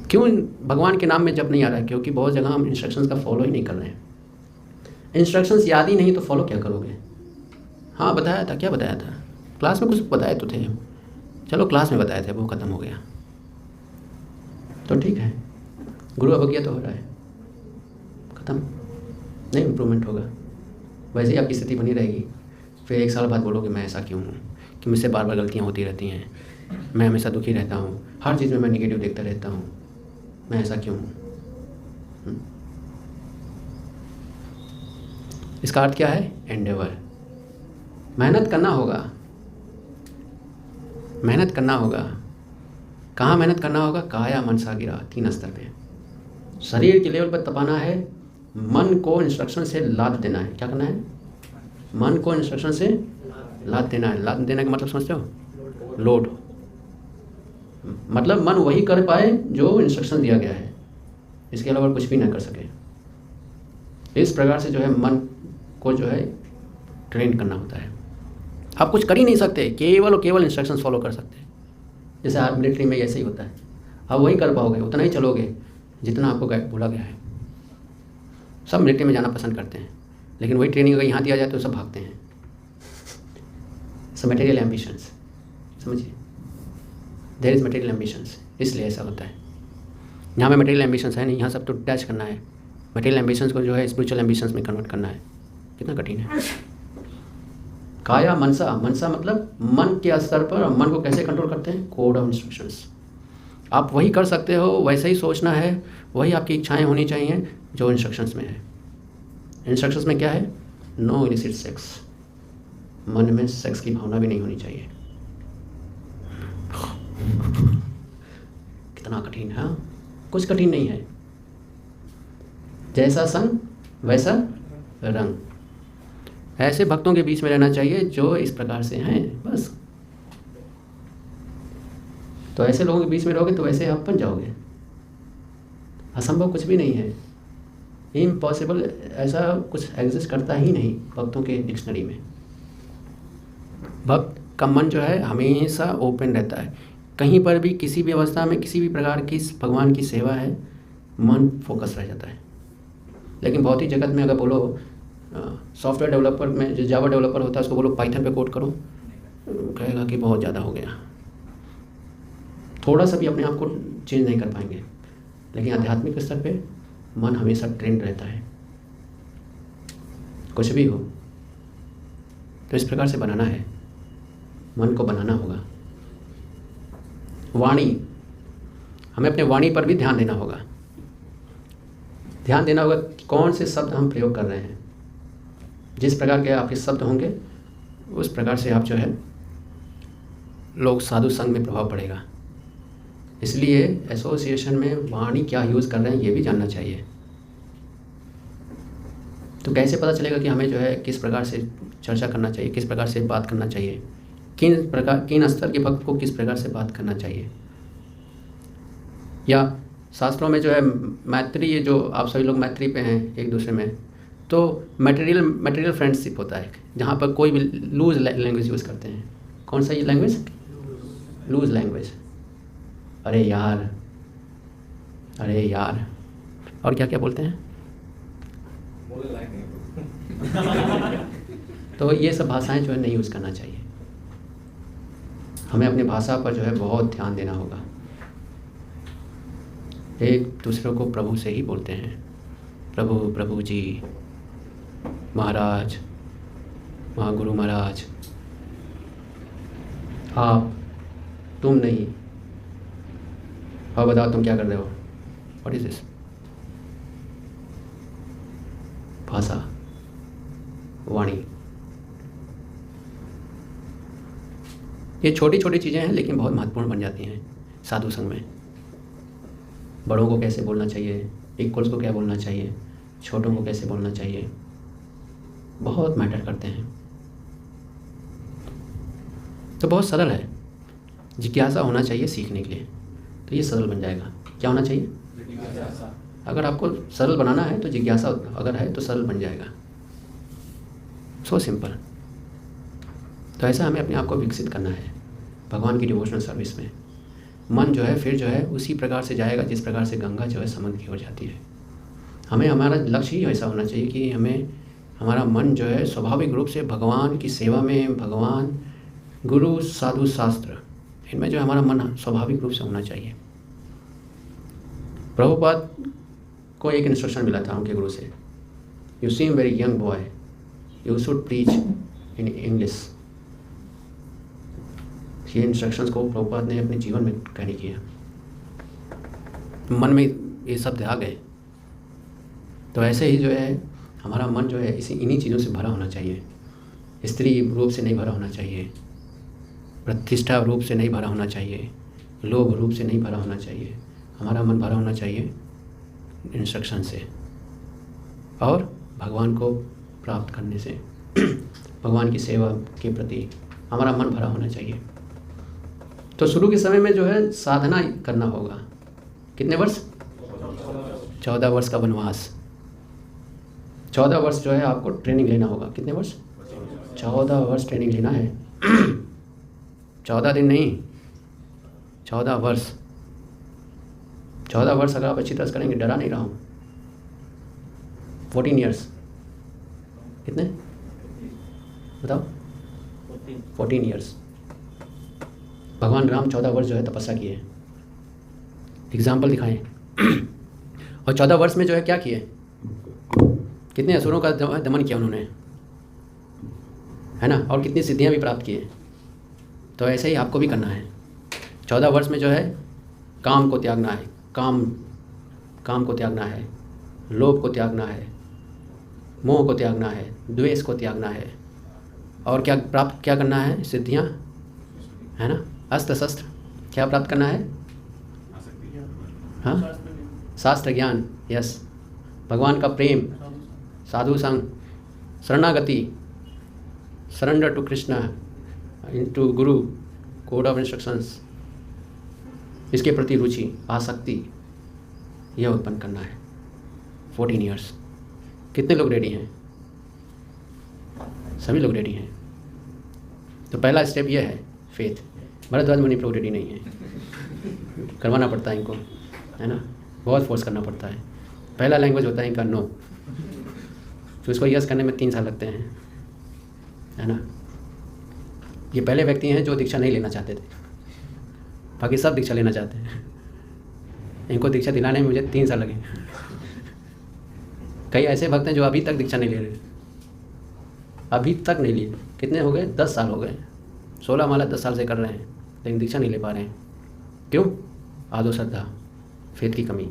क्यों भगवान के नाम में जब नहीं आ रहा है? क्योंकि बहुत जगह हम इंस्ट्रक्शंस का फॉलो ही नहीं कर रहे हैं। इंस्ट्रक्शंस याद ही नहीं तो फॉलो क्या करोगे? हाँ बताया था, क्या बताया था? क्लास में कुछ बताए तो थे, चलो क्लास में बताए थे, वो ख़त्म हो गया तो ठीक है। गुरु अवज्ञा तो हो रहा है, ख़त्म, नहीं इम्प्रूवमेंट होगा, वैसे ही आपकी स्थिति बनी रहेगी। फिर 1 साल बाद बोलोगे मैं ऐसा क्यों हूँ कि मुझसे बार बार गलतियाँ होती रहती हैं, मैं हमेशा दुखी रहता हूँ, हर चीज़ में मैं निगेटिव देखता रहता हूँ, मैं ऐसा क्यों हूँ? इसका अर्थ क्या है? एंडेवर, मेहनत करना होगा, मेहनत करना होगा। कहाँ मेहनत करना होगा? काया मनसा गिरा, 3 स्तर पे। शरीर के लेवल पर तपाना है, मन को इंस्ट्रक्शन से लाद देना है। क्या करना है? मन को इंस्ट्रक्शन से लाद देना है। लाद देने का मतलब समझते हो? लोड, मतलब मन वही कर पाए जो इंस्ट्रक्शन दिया गया है, इसके अलावा कुछ भी ना कर सके। इस प्रकार से जो है मन को जो है ट्रेन करना होता है। आप कुछ कर ही नहीं सकते, केवल और केवल इंस्ट्रक्शंस फॉलो कर सकते हैं। जैसे आप मिलिट्री में ऐसे ही होता है, आप वही कर पाओगे, उतना ही चलोगे जितना आपको बोला गया है। सब मिलिट्री में जाना पसंद करते हैं, लेकिन वही ट्रेनिंग अगर यहाँ दिया जाए तो सब भागते हैं। सब मटेरियल एम्बिशंस, समझिए, देयर इज़ मटेरियल एम्बिशंस, इसलिए ऐसा होता है। यहाँ में मटेरियल एम्बिशंस है नहीं, यहाँ सब तो टच करना है। मटेरियल एम्बिशंस को जो है स्पिरिचुअल एम्बिशंस में कन्वर्ट करना है, कितना कठिन है। काया मनसा, मनसा मतलब मन के स्तर पर, मन को कैसे कंट्रोल करते हैं? Code of instructions. आप वही कर सकते हो, वैसे ही सोचना है, वही आपकी इच्छाएं होनी चाहिए जो इंस्ट्रक्शंस में है। इंस्ट्रक्शंस में क्या है? नो इलिसिट सेक्स, मन में सेक्स की भावना भी नहीं होनी चाहिए। कितना कठिन है? कुछ कठिन नहीं है। जैसा संग वैसा रंग, ऐसे भक्तों के बीच में रहना चाहिए जो इस प्रकार से हैं, बस। तो ऐसे लोगों के बीच में रहोगे तो वैसे आप बन जाओगे। असंभव कुछ भी नहीं है, इम्पॉसिबल ऐसा कुछ एग्जिस्ट करता ही नहीं भक्तों के डिक्शनरी में। भक्त का मन जो है हमेशा ओपन रहता है, कहीं पर भी किसी भी अवस्था में किसी भी प्रकार की भगवान की सेवा है, मन फोकस रह जाता है। लेकिन भौतिक जगत में अगर बोलो, सॉफ्टवेयर डेवलपर में जो जावा डेवलपर होता है उसको बोलो पाइथन पे कोड करो, कहेगा कि बहुत ज़्यादा हो गया, थोड़ा सा भी अपने आप को चेंज नहीं कर पाएंगे। लेकिन आध्यात्मिक स्तर पे मन हमेशा ट्रेंड रहता है, कुछ भी हो। तो इस प्रकार से बनाना है, मन को बनाना होगा। वाणी, हमें अपने वाणी पर भी ध्यान देना होगा। ध्यान देना होगा कौन से शब्द हम प्रयोग कर रहे हैं। जिस प्रकार के आपके शब्द होंगे उस प्रकार से आप जो है लोग साधु संघ में प्रभाव पड़ेगा। इसलिए एसोसिएशन में वाणी क्या यूज़ कर रहे हैं ये भी जानना चाहिए। तो कैसे पता चलेगा कि हमें जो है किस प्रकार से चर्चा करना चाहिए, किस प्रकार से बात करना चाहिए, किन स्तर के भक्त को किस प्रकार से बात करना चाहिए। या शास्त्रों में जो है मैत्री, ये जो आप सभी लोग मैत्री पे हैं एक दूसरे में, तो मटेरियल फ्रेंडशिप होता है जहाँ पर कोई भी लूज लैंग्वेज यूज़ करते हैं। कौन सा ये लैंग्वेज? Loose language. अरे यार, अरे यार, और क्या क्या बोलते हैं? तो ये सब भाषाएं जो है नहीं यूज़ करना चाहिए। हमें अपनी भाषा पर जो है बहुत ध्यान देना होगा। एक दूसरे को प्रभु से ही बोलते हैं, प्रभु, प्रभु जी, महाराज, महागुरु महाराज, आप, तुम नहीं। और बताओ तुम क्या कर रहे हो? What is this? भाषा, वाणी। ये छोटी छोटी चीज़ें हैं लेकिन बहुत महत्वपूर्ण बन जाती हैं साधु संग में। बड़ों को कैसे बोलना चाहिए, इक्वल्स को क्या बोलना चाहिए, छोटों को कैसे बोलना चाहिए, बहुत मैटर करते हैं। तो बहुत सरल है, जिज्ञासा होना चाहिए सीखने के लिए, तो ये सरल बन जाएगा। क्या होना चाहिए? जिज्ञासा। अगर आपको सरल बनाना है तो जिज्ञासा अगर है तो सरल बन जाएगा। So simple. तो ऐसा हमें अपने आप को विकसित करना है भगवान की डिवोशनल सर्विस में। मन जो है फिर जो है उसी प्रकार से जाएगा जिस प्रकार से गंगा जो है समुद्र की ओर जाती है। हमें हमारा लक्ष्य ही ऐसा होना चाहिए कि हमें हमारा मन जो है स्वाभाविक रूप से भगवान की सेवा में, भगवान, गुरु, साधु, शास्त्र, इनमें जो हमारा मन स्वाभाविक रूप से होना चाहिए। प्रभुपाद को एक इंस्ट्रक्शन मिला था उनके गुरु से, you seem very young boy, you should teach in English. ये इंस्ट्रक्शंस को प्रभुपाद ने अपने जीवन में कैरी किया। मन में ये शब्द आ गए। तो ऐसे ही जो है हमारा मन जो है इन्हीं चीज़ों से भरा होना चाहिए। स्त्री रूप से नहीं भरा होना चाहिए, प्रतिष्ठा रूप से नहीं भरा होना चाहिए, लोभ रूप से नहीं भरा होना चाहिए। हमारा मन भरा होना चाहिए इंस्ट्रक्शन से और भगवान को प्राप्त करने से। भगवान की सेवा के प्रति हमारा मन भरा होना चाहिए। तो शुरू के समय में जो है साधना करना होगा। कितने वर्ष? 14 वर्ष का वनवास। 14 वर्ष जो है आपको ट्रेनिंग लेना होगा। कितने वर्ष? 14 वर्ष ट्रेनिंग लेना है। 14 दिन नहीं, 14 वर्ष। 14 वर्ष अगर आप अच्छी तरह से करेंगे, डरा नहीं रहा हूँ। 14 ईयर्स। कितने बताओ? 14 ईयर्स। भगवान राम 14 वर्ष जो है तपस्या किए, एग्जाम्पल दिखाएं। और 14 वर्ष में जो है क्या किए? कितने असुरों का दमन किया उन्होंने, है ना, और कितनी सिद्धियां भी प्राप्त किए। तो ऐसे ही आपको भी करना है। 14 वर्ष में जो है काम को त्यागना है, काम को त्यागना है, लोभ को त्यागना है, मोह को त्यागना है, द्वेष को त्यागना है, और क्या करना है? सिद्धियां, है ना, अस्त्र शस्त्र क्या प्राप्त करना है? हाँ, शास्त्र ज्ञान, यस, भगवान का प्रेम, साधु संग, शरणागति, surrender to Krishna, to Guru, code of instructions, इसके प्रति रुचि, आसक्ति, यह उत्पन्न करना है। 14 ईयर्स। कितने लोग रेडी हैं? सभी लोग रेडी हैं। तो पहला स्टेप यह है फेथ। भरद्वाज मुनि प्रभु रेडी नहीं है, करवाना पड़ता है इनको, है ना, बहुत फोर्स करना पड़ता है। पहला लैंग्वेज होता है इनका नो, तो इसको यस करने में 3 साल लगते हैं, है ना। ये पहले व्यक्ति हैं जो दीक्षा नहीं लेना चाहते थे, बाकी सब दीक्षा लेना चाहते हैं। इनको दीक्षा दिलाने में मुझे 3 साल लगे। कई ऐसे भक्त हैं जो अभी तक दीक्षा नहीं ले रहे, अभी तक नहीं लिए। कितने हो गए? 10 साल हो गए। 16 माला 10 साल से कर रहे हैं, लेकिन दीक्षा नहीं ले पा रहे हैं। क्यों? आदो श्रद्धा, फेथ की कमी,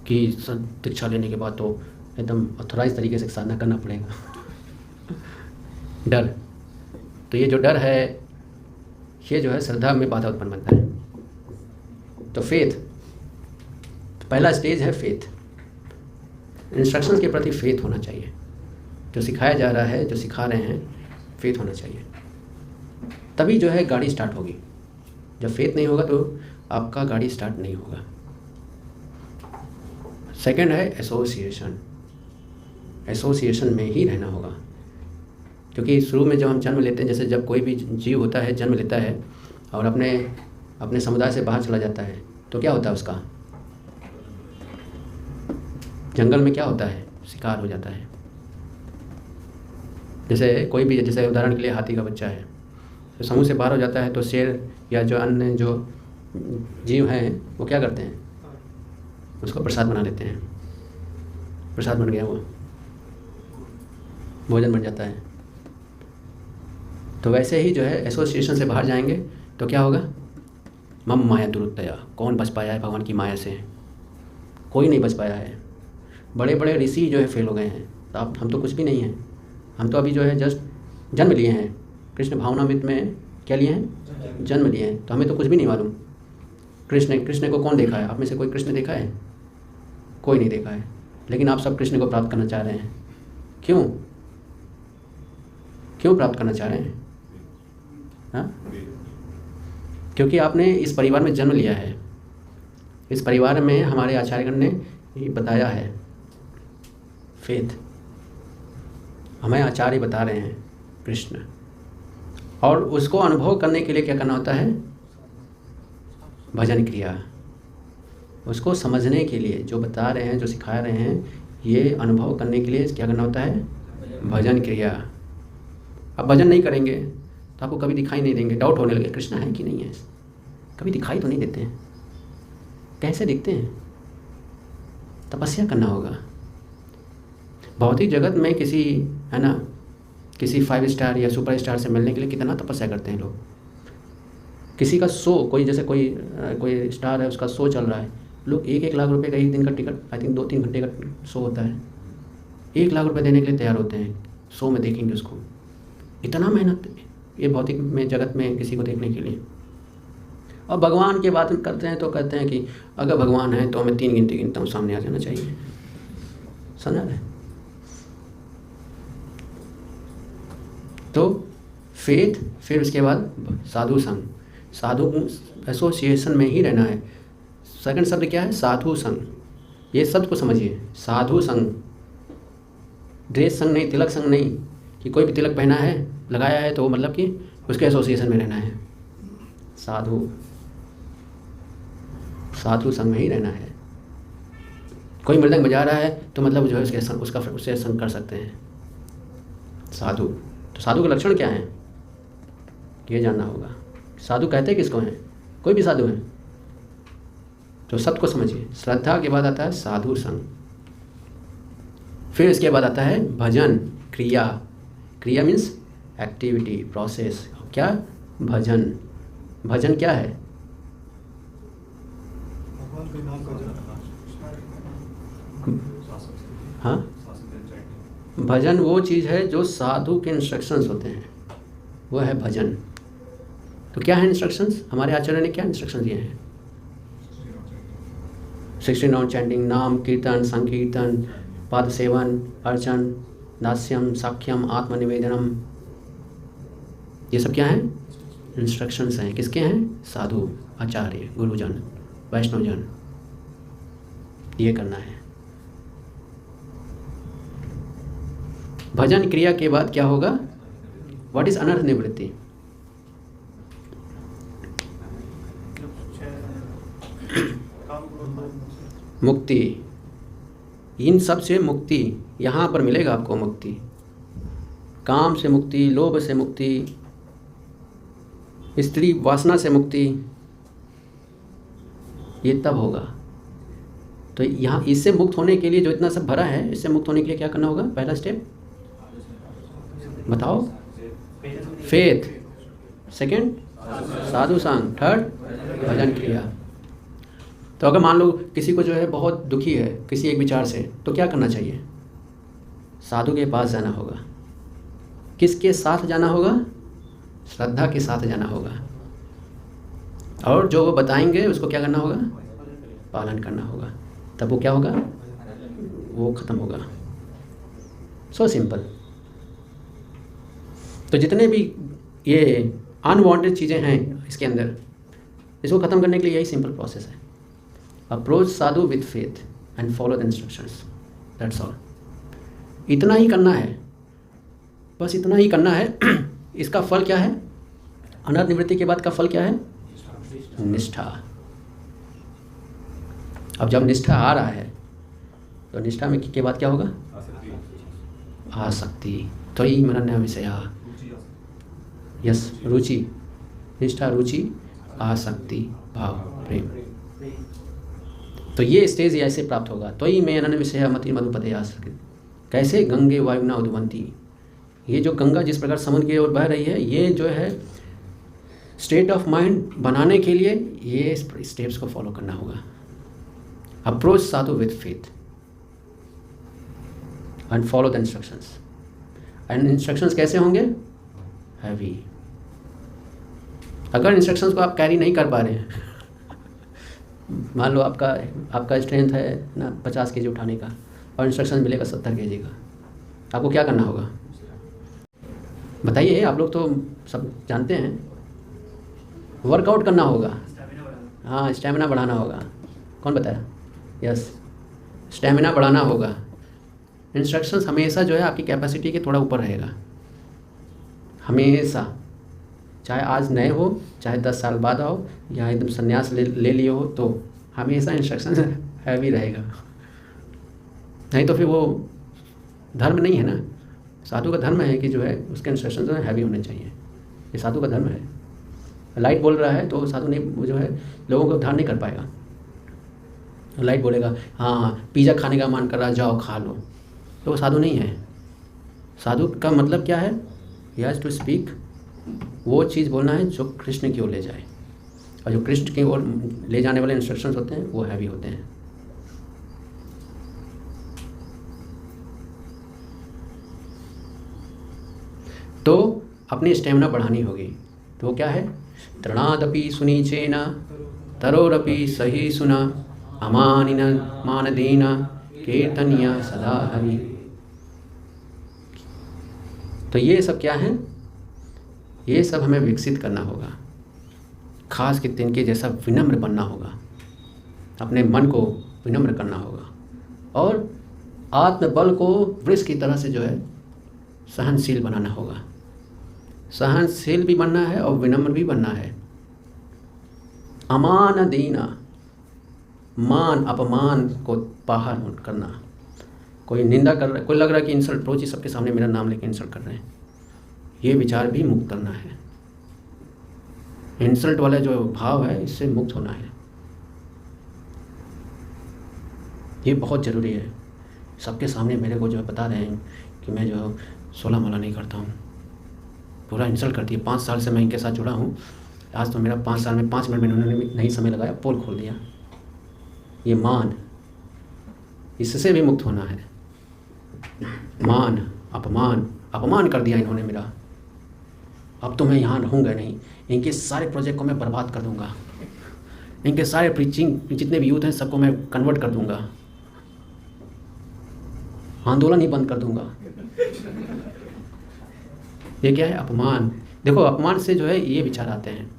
कि दीक्षा लेने के बाद तो एकदम ऑथोराइज तरीके से साधना करना पड़ेगा। डर। तो ये जो डर है, ये जो है श्रद्धा में बाधा उत्पन्न बनता है। तो फेथ, पहला स्टेज है फेथ। इंस्ट्रक्शंस के प्रति फेथ होना चाहिए। जो सिखाया जा रहा है, जो सिखा रहे हैं, फेथ होना चाहिए, तभी जो है गाड़ी स्टार्ट होगी। जब फेथ नहीं होगा तो आपका गाड़ी स्टार्ट नहीं होगा। सेकंड है एसोसिएशन। एसोसिएशन में ही रहना होगा, क्योंकि शुरू में जब हम जन्म लेते हैं, जैसे जब कोई भी जीव होता है जन्म लेता है और अपने समुदाय से बाहर चला जाता है, तो क्या होता है उसका? जंगल में क्या होता है? शिकार हो जाता है। जैसे कोई भी, जैसे उदाहरण के लिए हाथी का बच्चा है, तो समूह से बाहर हो जाता है, तो शेर या जो अन्य जो जीव हैं वो क्या करते हैं? उसको प्रसाद बना लेते हैं। प्रसाद बन गया, वो भोजन बन जाता है। तो वैसे ही जो है एसोसिएशन से बाहर जाएंगे तो क्या होगा? मम माया दुरुत्तया। कौन बच पाया है भगवान की माया से? कोई नहीं बच पाया है। बड़े बड़े ऋषि जो है फेल हो गए हैं। तो हम तो कुछ भी नहीं हैं। हम तो अभी जो है जस्ट जन्म लिए हैं। कृष्ण भावनामृत में क्या लिए हैं? जन्म लिए हैं। तो हमें तो कुछ भी नहीं मालूम। कृष्ण को कौन देखा है? आप में से कोई कृष्ण देखा है? कोई नहीं देखा है, लेकिन आप सब कृष्ण को प्राप्त करना चाह रहे हैं। क्यों प्राप्त करना चाह रहे हैं? हाँ, क्योंकि आपने इस परिवार में जन्म लिया है। इस परिवार में हमारे आचार्यगण ने ये बताया है, फेथ हमें आचार्य बता रहे हैं कृष्ण, और उसको अनुभव करने के लिए क्या करना होता है? भजन क्रिया। उसको समझने के लिए जो बता रहे हैं, जो सिखा रहे हैं, ये अनुभव करने के लिए क्या करना होता है? भजन क्रिया। अब भजन नहीं करेंगे तो आपको कभी दिखाई नहीं देंगे, डाउट होने लगे कृष्ण है कि नहीं है, कभी दिखाई तो नहीं देते हैं, कैसे दिखते हैं? तपस्या करना होगा। भौतिक जगत में किसी, है ना, किसी 5 स्टार या सुपर स्टार से मिलने के लिए कितना तपस्या करते हैं लोग। किसी का शो, कोई जैसे कोई स्टार है, उसका शो चल रहा है, लोग 1-1 लाख रुपए का एक दिन का टिकट, आई थिंक 2-3 घंटे का शो होता है, 1 लाख रुपए देने के लिए तैयार होते हैं, शो में देखेंगे उसको। इतना मेहनत ये भौतिक में जगत में किसी को देखने के लिए। और भगवान की बात करते हैं तो कहते हैं कि अगर भगवान है तो हमें 3 गिनती गिनता हूँ सामने आ जाना चाहिए। समझा रहे? तो फेथ, फिर उसके बाद साधु संग। साधु एसोसिएशन में ही रहना है। सेकंड शब्द क्या है? साधु संग। ये शब्द को समझिए, साधु संग। ड्रेस संग नहीं, तिलक संग नहीं, कि कोई भी तिलक पहना है, लगाया है, तो वो मतलब कि उसके एसोसिएशन में रहना है। साधु संग में ही रहना है। कोई मृदंग बजा रहा है तो मतलब जो है उससे संग कर सकते हैं। साधु, तो साधु का लक्षण क्या है ये जानना होगा। साधु कहते हैं किसको हैं? कोई भी साधु है तो शब्द को समझिए। श्रद्धा के बाद आता है साधु संग, फिर इसके बाद आता है भजन क्रिया। क्रिया मीन्स एक्टिविटी, प्रोसेस। क्या? भजन। भजन क्या है? हाँ, भजन वो चीज़ है जो साधु के इंस्ट्रक्शंस होते हैं, वो है भजन। तो क्या है इंस्ट्रक्शंस? हमारे आचार्य ने क्या इंस्ट्रक्शंस दिए हैं? 16 राउंड चैंटिंग, नाम कीर्तन, संकीर्तन, पाद सेवन, अर्चन, दास्यम, साख्यम, आत्मनिवेदनम। ये सब क्या है? इंस्ट्रक्शंस हैं। किसके हैं? साधु, आचार्य, गुरुजन, वैष्णवजन। ये करना है। भजन क्रिया के बाद क्या होगा? व्हाट इज अनर्थ निवृत्ति? मुक्ति। इन सब से मुक्ति यहाँ पर मिलेगा आपको। मुक्ति, काम से मुक्ति, लोभ से मुक्ति, स्त्री वासना से मुक्ति, ये तब होगा। तो यहाँ इससे मुक्त होने के लिए, जो इतना सब भरा है, इससे मुक्त होने के लिए क्या करना होगा? पहला स्टेप बताओ। फेथ, सेकंड साधु संग, थर्ड भजन क्रिया। तो अगर मान लो किसी को जो है बहुत दुखी है किसी एक विचार से, तो क्या करना चाहिए? साधु के पास जाना होगा। किसके साथ जाना होगा? श्रद्धा के साथ जाना होगा। और जो वो बताएंगे उसको क्या करना होगा? पालन करना होगा। तब वो क्या होगा? वो खत्म होगा। So simple. तो जितने भी ये अनवांटेड चीज़ें हैं इसके अंदर, इसको ख़त्म करने के लिए यही सिंपल प्रोसेस है। Approach Sadhu with faith and follow the instructions, that's all. इतना ही करना है, बस इतना ही करना है। इसका फल क्या है? अनर्थ निवृत्ति के बाद का फल क्या है? निष्ठा। अब जब निष्ठा आ रहा है तो निष्ठा में के बाद क्या होगा? आसक्ति। तो ही मनन्य विषया, यस, रुचि। निष्ठा, रुचि, आसक्ति, भाव, प्रेम। तो ये स्टेज ऐसे प्राप्त होगा। तो ही मैं अनन्य विषय मति मधुपते आसक्ति। कैसे? गंगे वायुना उद्वंती। ये जो गंगा जिस प्रकार समुद्र की ओर बह रही है, ये जो है स्टेट ऑफ माइंड बनाने के लिए ये स्टेप्स को फॉलो करना होगा। Approach Sadhu with faith and follow the instructions. And instructions कैसे होंगे? हैवी। अगर इंस्ट्रक्शंस को आप कैरी नहीं कर पा रहे हैं, मान लो आपका स्ट्रेंथ है ना 50 kg उठाने का और इंस्ट्रक्शन मिलेगा 70 kg का, आपको क्या करना होगा बताइए? आप लोग तो सब जानते हैं, वर्कआउट करना होगा। हाँ, स्टेमिना बढ़ाना होगा। कौन बताया? यस, स्टेमिना बढ़ाना होगा। इंस्ट्रक्शंस हमेशा जो है आपकी कैपेसिटी के थोड़ा ऊपर रहेगा, हमेशा, चाहे आज नए हो, चाहे 10 साल बाद आओ, या एकदम संन्यास ले लिए हो, तो हमेशा इंस्ट्रक्शन हैवी रहेगा। नहीं तो फिर वो धर्म नहीं है ना। साधु का धर्म है कि जो है उसके इंस्ट्रक्शन जो है हैवी होने चाहिए, ये साधु का धर्म है। लाइट बोल रहा है तो साधु नहीं, वो जो है लोगों को उद्धार नहीं कर पाएगा। लाइट बोलेगा हाँ पिज़्ज़ा खाने का मन कर रहा, जाओ खा लो, तो वो साधु नहीं है। साधु का मतलब क्या है? ही हैज़ टू स्पीक, वो चीज़ बोलना है जो कृष्ण की ओर ले जाए, और जो कृष्ण की ओर ले जाने वाले इंस्ट्रक्शंस होते हैं वो हैवी होते हैं। तो अपनी स्टेमिना बढ़ानी होगी। तो क्या है? तृणादपि सुनीचेना तरोरपि सही सुना अमानिन मानदेना कीर्तनिया सदा हरि। तो ये सब क्या है? ये सब हमें विकसित करना होगा। खास के तिनके जैसा विनम्र बनना होगा, अपने मन को विनम्र करना होगा, और आत्मबल को वृक्ष की तरह से जो है सहनशील बनाना होगा। सहनशील भी बनना है और विनम्र भी बनना है। अमान दीना, मान अपमान को बाहर करना। कोई निंदा कर रहा है, कोई लग रहा है कि इंसल्ट, रोज ही सबके सामने मेरा नाम लेके इंसल्ट कर रहे हैं, ये विचार भी मुक्त करना है। इंसल्ट वाला जो भाव है इससे मुक्त होना है, ये बहुत ज़रूरी है। सबके सामने मेरे को जो है बता रहे हैं कि मैं जो 16 माला नहीं करता हूँ, पूरा इंसल्ट करती है। 5 साल से मैं इनके साथ जुड़ा हूँ, आज तो मेरा 5 साल में 5 मिनट में उन्होंने नहीं समय लगाया, पोल खोल दिया। ये मान, इससे भी मुक्त होना है। मान अपमान कर दिया इन्होंने मेरा, अब तो मैं यहाँ रहूँगा नहीं, इनके सारे प्रोजेक्ट को मैं बर्बाद कर दूँगा, इनके सारे प्रीचिंग जितने भी यूथ हैं सबको मैं कन्वर्ट कर दूँगा, आंदोलन ही बंद कर दूँगा। ये क्या है? अपमान। देखो, अपमान से जो है ये विचार आते हैं।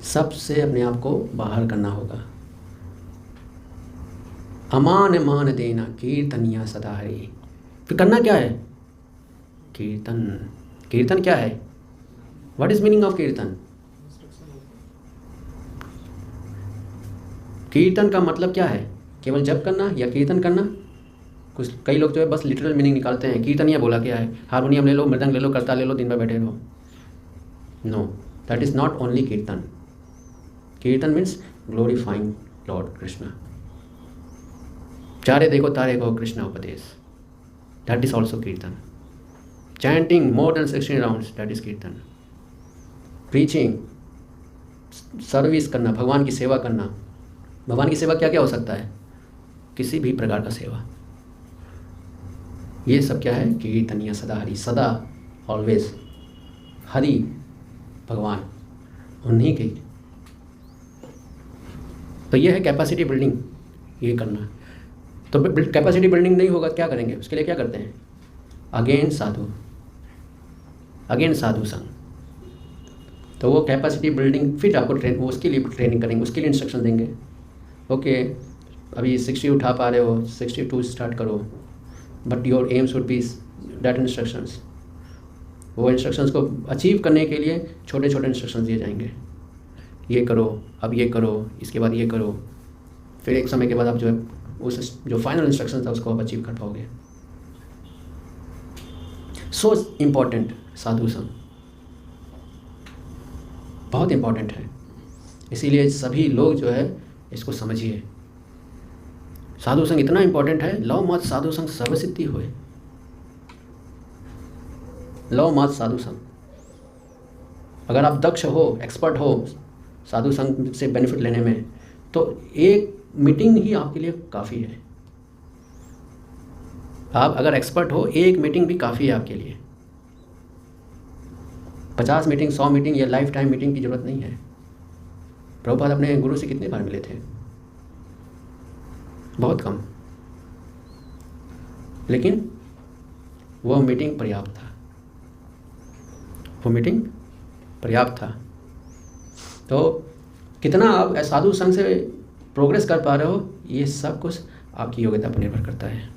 सबसे अपने आप को बाहर करना होगा। अमान मान देना कीर्तनिया सदा हरि। फिर करना क्या है? कीर्तन। कीर्तन क्या है? व्हाट इज मीनिंग ऑफ कीर्तन? कीर्तन का मतलब क्या है? केवल जप करना या कीर्तन करना? कई लोग जो है बस लिटरल मीनिंग निकालते हैं। कीर्तनिया बोला क्या है? हारमोनियम ले लो, मृदंग ले लो, करताल ले लो, दिन भर बैठे रहो। No, that is not only kirtan. Kirtan means glorifying Lord Krishna. चारे देखो तारे को कृष्णा उपदेश, दैट इज ऑल्सो कीर्तन। Chanting more than 16 rounds, that is कीर्तन। प्रीचिंग, सर्विस करना, भगवान की सेवा करना। भगवान की सेवा क्या क्या हो सकता है? किसी भी प्रकार का सेवा, ये सब क्या है? कीर्तनिया सदा हरि। सदा, ऑलवेज हरि, भगवान, उन्हीं की। तो ये है कैपेसिटी बिल्डिंग, ये करना। तो कैपेसिटी बिल्डिंग नहीं होगा, क्या करेंगे? उसके लिए क्या करते हैं? अगेन साधु संग। तो वो कैपेसिटी बिल्डिंग फिर आपको वो उसके लिए ट्रेनिंग करेंगे, उसके लिए इंस्ट्रक्शन देंगे। ओके, अभी 60 उठा पा रहे हो, 62 स्टार्ट करो, but your aim should be that instructions. वो इंस्ट्रक्शंस को अचीव करने के लिए छोटे छोटे इंस्ट्रक्शंस दिए जाएंगे। ये करो, अब ये करो, इसके बाद ये करो, फिर एक समय के बाद आप जो है उस जो फाइनल इंस्ट्रक्शन था उसको आप अचीव कर पाओगे। सो इम्पॉर्टेंट साधु संग, बहुत इम्पॉर्टेंट है। इसीलिए सभी लोग जो है इसको समझिए। साधु संग इतना इम्पॉर्टेंट है, लव मत साधु संग सर्वसिद्धि होए। लव मत साधु संग। अगर आप दक्ष हो, एक्सपर्ट हो साधु संग से बेनिफिट लेने में, तो एक मीटिंग ही आपके लिए काफ़ी है। आप अगर एक्सपर्ट हो, एक मीटिंग भी काफ़ी है आपके लिए। 50 मीटिंग, 100 मीटिंग या लाइफ टाइम मीटिंग की ज़रूरत नहीं है। प्रभुपाद अपने गुरु से कितने बार मिले थे? बहुत कम, लेकिन वो मीटिंग पर्याप्त था, वो मीटिंग पर्याप्त था। तो कितना आप साधु संघ से प्रोग्रेस कर पा रहे हो, ये सब कुछ आपकी योग्यता पर निर्भर करता है।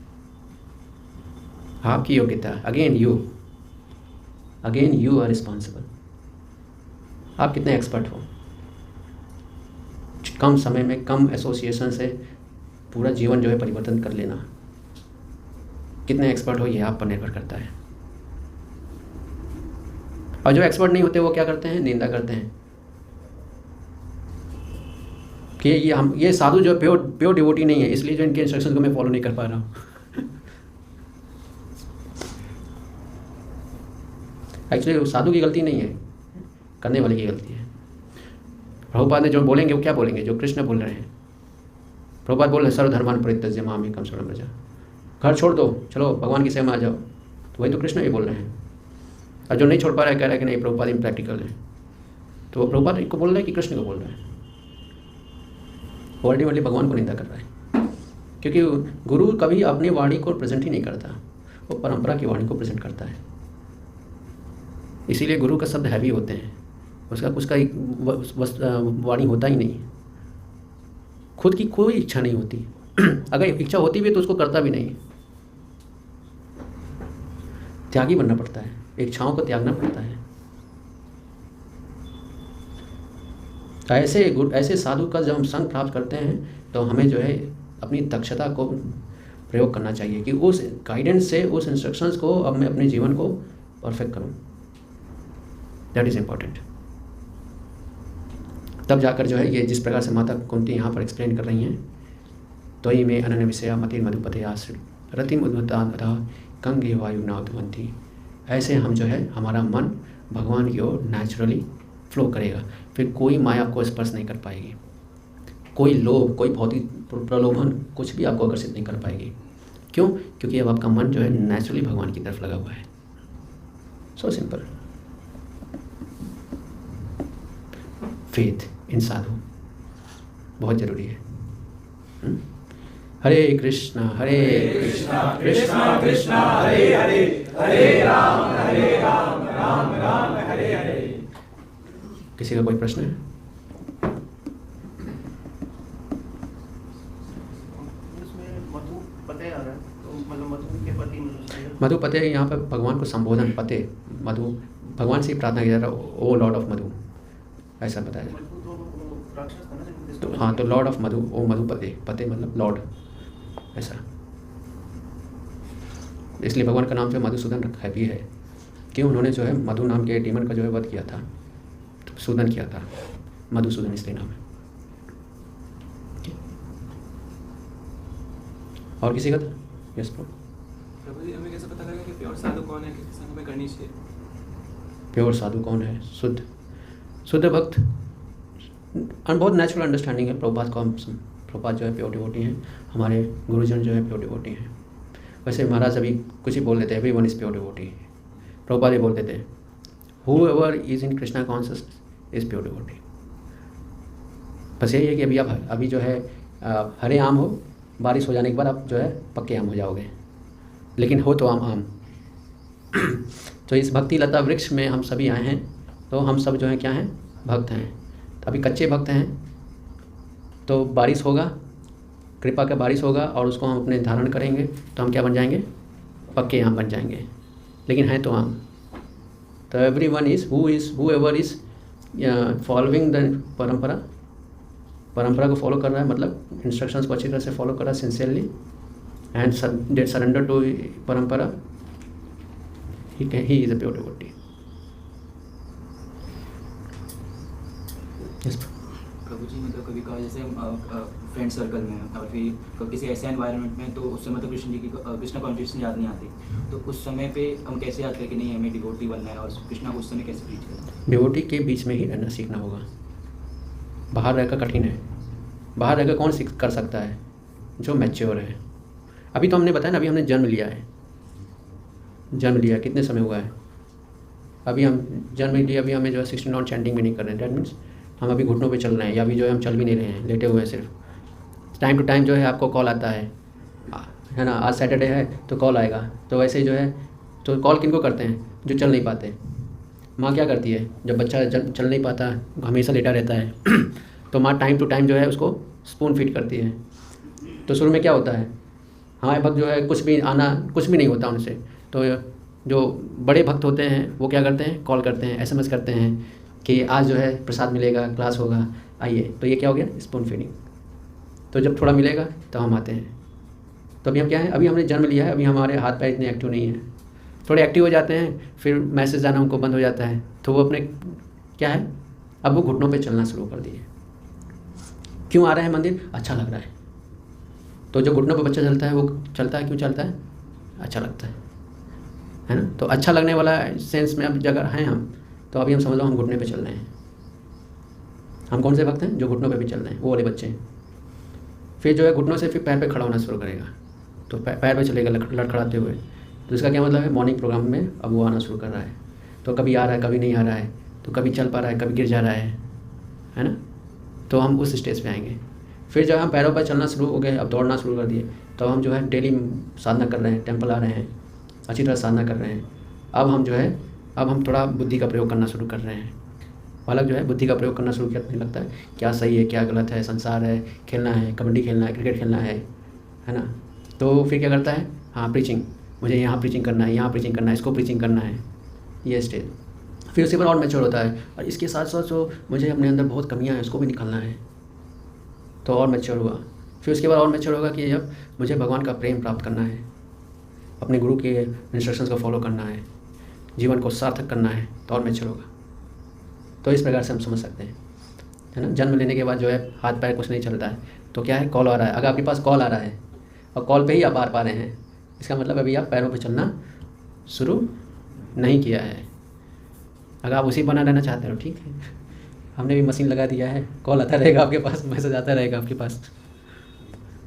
आपकी योग्यता, अगेन यू आर रिस्पॉन्सिबल। आप कितने एक्सपर्ट हो? कम समय में कम एसोसिएशन से पूरा जीवन जो है परिवर्तन कर लेना, कितने एक्सपर्ट हो ये आप पर निर्भर करता है। और जो एक्सपर्ट नहीं होते वो क्या करते हैं? निंदा करते हैं कि ये साधु जो प्योर डिवोटी नहीं है, इसलिए जो इनके इंस्ट्रक्शन को मैं फॉलो नहीं कर पा रहा हूँ। एक्चुअली साधु की गलती नहीं है, करने वाले की गलती है। प्रभुपाद ने जो बोलेंगे वो क्या बोलेंगे? जो कृष्ण बोल रहे हैं। प्रभुपाद बोल रहे हैं सर्वधर्मान् परित्यज्य मामेकं शरणं व्रज, घर छोड़ दो, चलो भगवान की सेवा में आ जाओ। तो वही तो कृष्ण भी बोल रहे हैं। और जो नहीं छोड़ पा रहा है कह रहा है कि नहीं प्रभुपाद इम्प्रैक्टिकल है, तो वो प्रभुपाद को बोल रहा है कि कृष्ण को बोल रहा है? अल्टीमेटली भगवान को निंदा कर रहा है, क्योंकि गुरु कभी अपनी वाणी को प्रेजेंट ही नहीं करता, वो परंपरा की वाणी को प्रेजेंट करता है। इसीलिए गुरु का शब्द हैवी होते हैं, उसका वाणी होता ही नहीं, खुद की कोई इच्छा नहीं होती। अगर इच्छा होती भी तो उसको करता भी नहीं। त्यागी बनना पड़ता है, इच्छाओं को त्यागना पड़ता है। ऐसे साधु का जब हम संग प्राप्त करते हैं तो हमें जो है अपनी दक्षता को प्रयोग करना चाहिए कि उस गाइडेंस से, उस इंस्ट्रक्शंस को अब मैं अपने जीवन को परफेक्ट करूं। That is important. तब जाकर जो है ये जिस प्रकार से माता कुंती यहाँ पर एक्सप्लेन कर रही हैं, तो ही में अनन्य विषया मति मधुपते आश्रित रतिम उद्भुता कंगे वायु नावंती, ऐसे हम जो है हमारा मन भगवान की ओर नेचुरली फ्लो करेगा। फिर कोई माया आपको स्पर्श नहीं कर पाएगी, कोई लोभ, कोई भौतिक प्रलोभन कुछ भी आपको आकर्षित नहीं कर पाएगी। क्यों? क्योंकि अब आपका मन जो है नेचुरली भगवान की तरफ लगा हुआ है। So simple. फेथ इन साधु बहुत जरूरी है। हरे कृष्णा कृष्णा कृष्णा हरे हरे, हरे राम राम राम हरे हरे। किसी का कोई प्रश्न है? मधुपते यहाँ पर भगवान को संबोधन, पते मधु, भगवान से प्रार्थना किया जा रहा है, ओ लॉर्ड ऑफ मधु, ऐसा बताया। तो हाँ, तो लॉर्ड ऑफ मधु, ओ मधुपते, पते मतलब लॉर्ड, ऐसा। इसलिए भगवान का नाम जो मधुसूदन रखा भी है कि उन्होंने जो है मधु नाम के डीमन का जो है वध किया था, तो सूदन किया था, मधुसूदन इसलिए नाम है। और किसी का था? यस प्रभु जी, हमें कैसे पता लगेगा कि प्योर साधु कौन है, किस संग में करनी चाहिए? प्योर साधु कौन है? शुद्ध भक्त। बहुत नेचुरल अंडरस्टैंडिंग है प्रभुपाद को। प्रभुपाद जो है प्योर डिवोटी हैं, हमारे गुरुजन जो है प्योर डिवोटी हैं। वैसे महाराज अभी कुछ ही बोल देते हैं, everyone is pure devotee. Prabhupada ये बोल देते हैं, whoever is in Krishna consciousness is pure devotee. बस यही है कि अभी जो है हरे आम हो, बारिश हो जाने के बाद आप जो है पक्के आम हो जाओगे, लेकिन हो तो आम। तो इस भक्ति लता वृक्ष में हम सभी आए हैं, तो हम सब जो हैं क्या हैं? भक्त हैं। तो अभी कच्चे भक्त हैं, तो बारिश होगा, कृपा का बारिश होगा और उसको हम अपने धारण करेंगे, तो हम क्या बन जाएंगे? पक्के आम बन जाएंगे, लेकिन हैं तो आम। तो everyone is whoever is following the परंपरा को फॉलो कर रहा है, मतलब इंस्ट्रक्शंस को अच्छी तरह से फॉलो कर रहा है sincerely and surrender to parampara, he is a pure devotee. प्रभु जी, मतलब कभी कहा जैसे फ्रेंड सर्कल में और फिर किसी ऐसे एनवायरनमेंट में, तो उस समय तो कृष्ण कॉन्शियसनेस याद नहीं आती, तो उस समय पे हम कैसे याद करें कि नहीं हमें डिवोटी बनना है, और कृष्णा को उस समय कैसे प्रीच करना? डिवोटी के बीच में ही रहना सीखना होगा। बाहर रहकर कठिन है। बाहर रहकर कौन सीख कर सकता है? जो मैच्योर है। अभी तो हमने बताया ना, अभी हमने जन्म लिया है। कितने समय हुआ है? अभी हम जनरली अभी हमें जो है 16 राउंड चैंटिंग भी नहीं कर रहे हैं। डैट मीन्स हम अभी घुटनों पे चल रहे हैं, या अभी जो है हम चल भी नहीं रहे हैं, लेटे हुए हैं सिर्फ। टाइम टू टाइम जो है आपको कॉल आता है ना, आज सैटरडे है तो कॉल आएगा। तो वैसे ही जो है, तो कॉल किनको करते हैं? जो चल नहीं पाते। माँ क्या करती है जब बच्चा चल नहीं पाता, हमेशा लेटा रहता है तो माँ टाइम टू टाइम जो है उसको स्पून फीड करती है। तो शुरू में क्या होता है, हमारे भक्त जो है कुछ भी नहीं होता उनसे। तो जो बड़े भक्त होते हैं वो क्या करते हैं, कॉल करते हैं, SMS करते हैं कि आज जो है प्रसाद मिलेगा, क्लास होगा, आइए। तो ये क्या हो गया, स्पून फीडिंग। तो जब थोड़ा मिलेगा तो हम आते हैं। तो अभी हम क्या है, अभी हमने जन्म लिया है, अभी हमारे हाथ पैर इतने एक्टिव नहीं हैं। थोड़े एक्टिव हो जाते हैं, फिर मैसेज आना उनको बंद हो जाता है, तो वो अपने क्या है, अब वो घुटनों पे चलना शुरू कर दिए। क्यों आ रहे हैं मंदिर? अच्छा लग रहा है। तो जो घुटनों पे बच्चा चलता है वो चलता है, क्यों चलता है? अच्छा लगता है ना। तो अच्छा लगने वाला सेंस में अब जगह हैं हम, तो अभी हम समझ लो हम घुटने पे चल रहे हैं। हम कौन से भक्त हैं? जो घुटनों पे भी चल रहे हैं, वो वाले बच्चे हैं। फिर जो है घुटनों से फिर पैर पे खड़ा होना शुरू करेगा, तो पैर पे चलेगा लड़खड़ाते हुए। तो इसका क्या मतलब है, मॉर्निंग प्रोग्राम में अब वो आना शुरू कर रहा है। तो कभी आ रहा है, कभी नहीं आ रहा है, तो कभी चल पा रहा है, कभी गिर जा रहा है ना। तो हम उस स्टेज पे आएंगे। फिर जब हम पैरों पर चलना शुरू हो गए, अब दौड़ना शुरू कर दिए, तो हम जो है डेली साधना कर रहे हैं, टेंपल आ रहे हैं, अच्छी तरह साधना कर रहे हैं। अब हम जो है, अब हम थोड़ा बुद्धि का प्रयोग करना शुरू कर रहे हैं। बालक जो है बुद्धि का प्रयोग करना शुरू करने लगता है, क्या सही है, क्या गलत है, संसार है, खेलना है, कबड्डी खेलना है, क्रिकेट खेलना है ना। तो फिर क्या करता है, हाँ प्रीचिंग, मुझे यहाँ प्रीचिंग करना है, यहाँ प्रीचिंग करना है, इसको प्रीचिंग करना है, ये स्टेज। फिर उसके बाद और मैच्योर होता है, और इसके साथ साथ जो मुझे अपने अंदर बहुत कमियाँ हैं उसको भी निकालना है, तो और मैच्योर हुआ। फिर उसके बाद और मैच्योर होगा कि अब मुझे भगवान का प्रेम प्राप्त करना है, अपने गुरु के इंस्ट्रक्शंस को फॉलो करना है, जीवन को सार्थक करना है, तो और मैच्योर होगा। तो इस प्रकार से हम समझ सकते हैं, है ना। जन्म लेने के बाद जो है हाथ पैर कुछ नहीं चलता है, तो क्या है, कॉल आ रहा है। अगर आपके पास कॉल आ रहा है और कॉल पे ही आप आ पा रहे हैं, इसका मतलब अभी आप पैरों पे चलना शुरू नहीं किया है। अगर आप उसी बना रहना चाहते हो, ठीक है, हमने भी मशीन लगा दिया है, कॉल आता रहेगा आपके पास, मैसेज आता रहेगा आपके पास।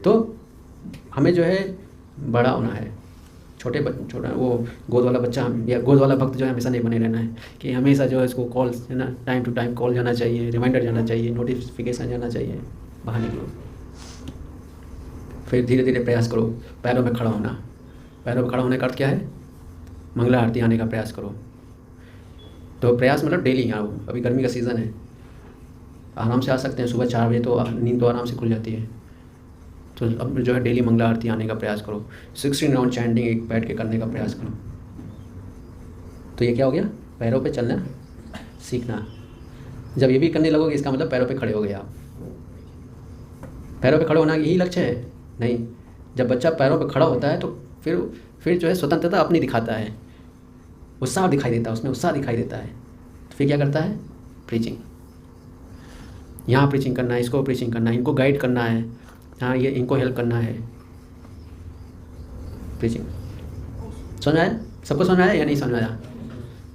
तो हमें जो है बड़ा होना है। छोटा वो गोद वाला बच्चा या गोद वाला भक्त जो है हमेशा नहीं बने रहना है कि हमेशा जो है इसको कॉल, है ना, टाइम टू टाइम कॉल जाना चाहिए, रिमाइंडर जाना चाहिए, नोटिफिकेशन जाना चाहिए, बाहर निकलो। फिर धीरे धीरे प्रयास करो पैरों में खड़ा होना। पैरों में खड़ा होने का अर्थ क्या है, मंगला आरती आने का प्रयास करो। तो प्रयास मतलब डेली आओ। अभी गर्मी का सीज़न है, आराम से आ सकते हैं, सुबह 4 बजे तो नींद तो आराम से खुल जाती है। तो अब जो है डेली मंगला आरती आने का प्रयास करो, 16 राउंड चैंटिंग एक बैठ के करने का प्रयास करो। तो ये क्या हो गया, पैरों पे चलना सीखना। जब ये भी करने लगोगे इसका मतलब पैरों पे खड़े हो गए आप। पैरों पे खड़े होना यही लक्ष्य है? नहीं। जब बच्चा पैरों पे खड़ा होता है तो फिर जो है स्वतंत्रता अपनी दिखाता है, उत्साह दिखाई देता है, उसमें उत्साह दिखाई देता है। तो फिर क्या करता है, प्रीचिंग। यहाँ प्रीचिंग करना है, इसको प्रीचिंग करना है, इनको गाइड करना है, हाँ ये इनको हेल्प करना है, प्रीचिंग। समझ आया? सबको समझ आया या नहीं समझ आया?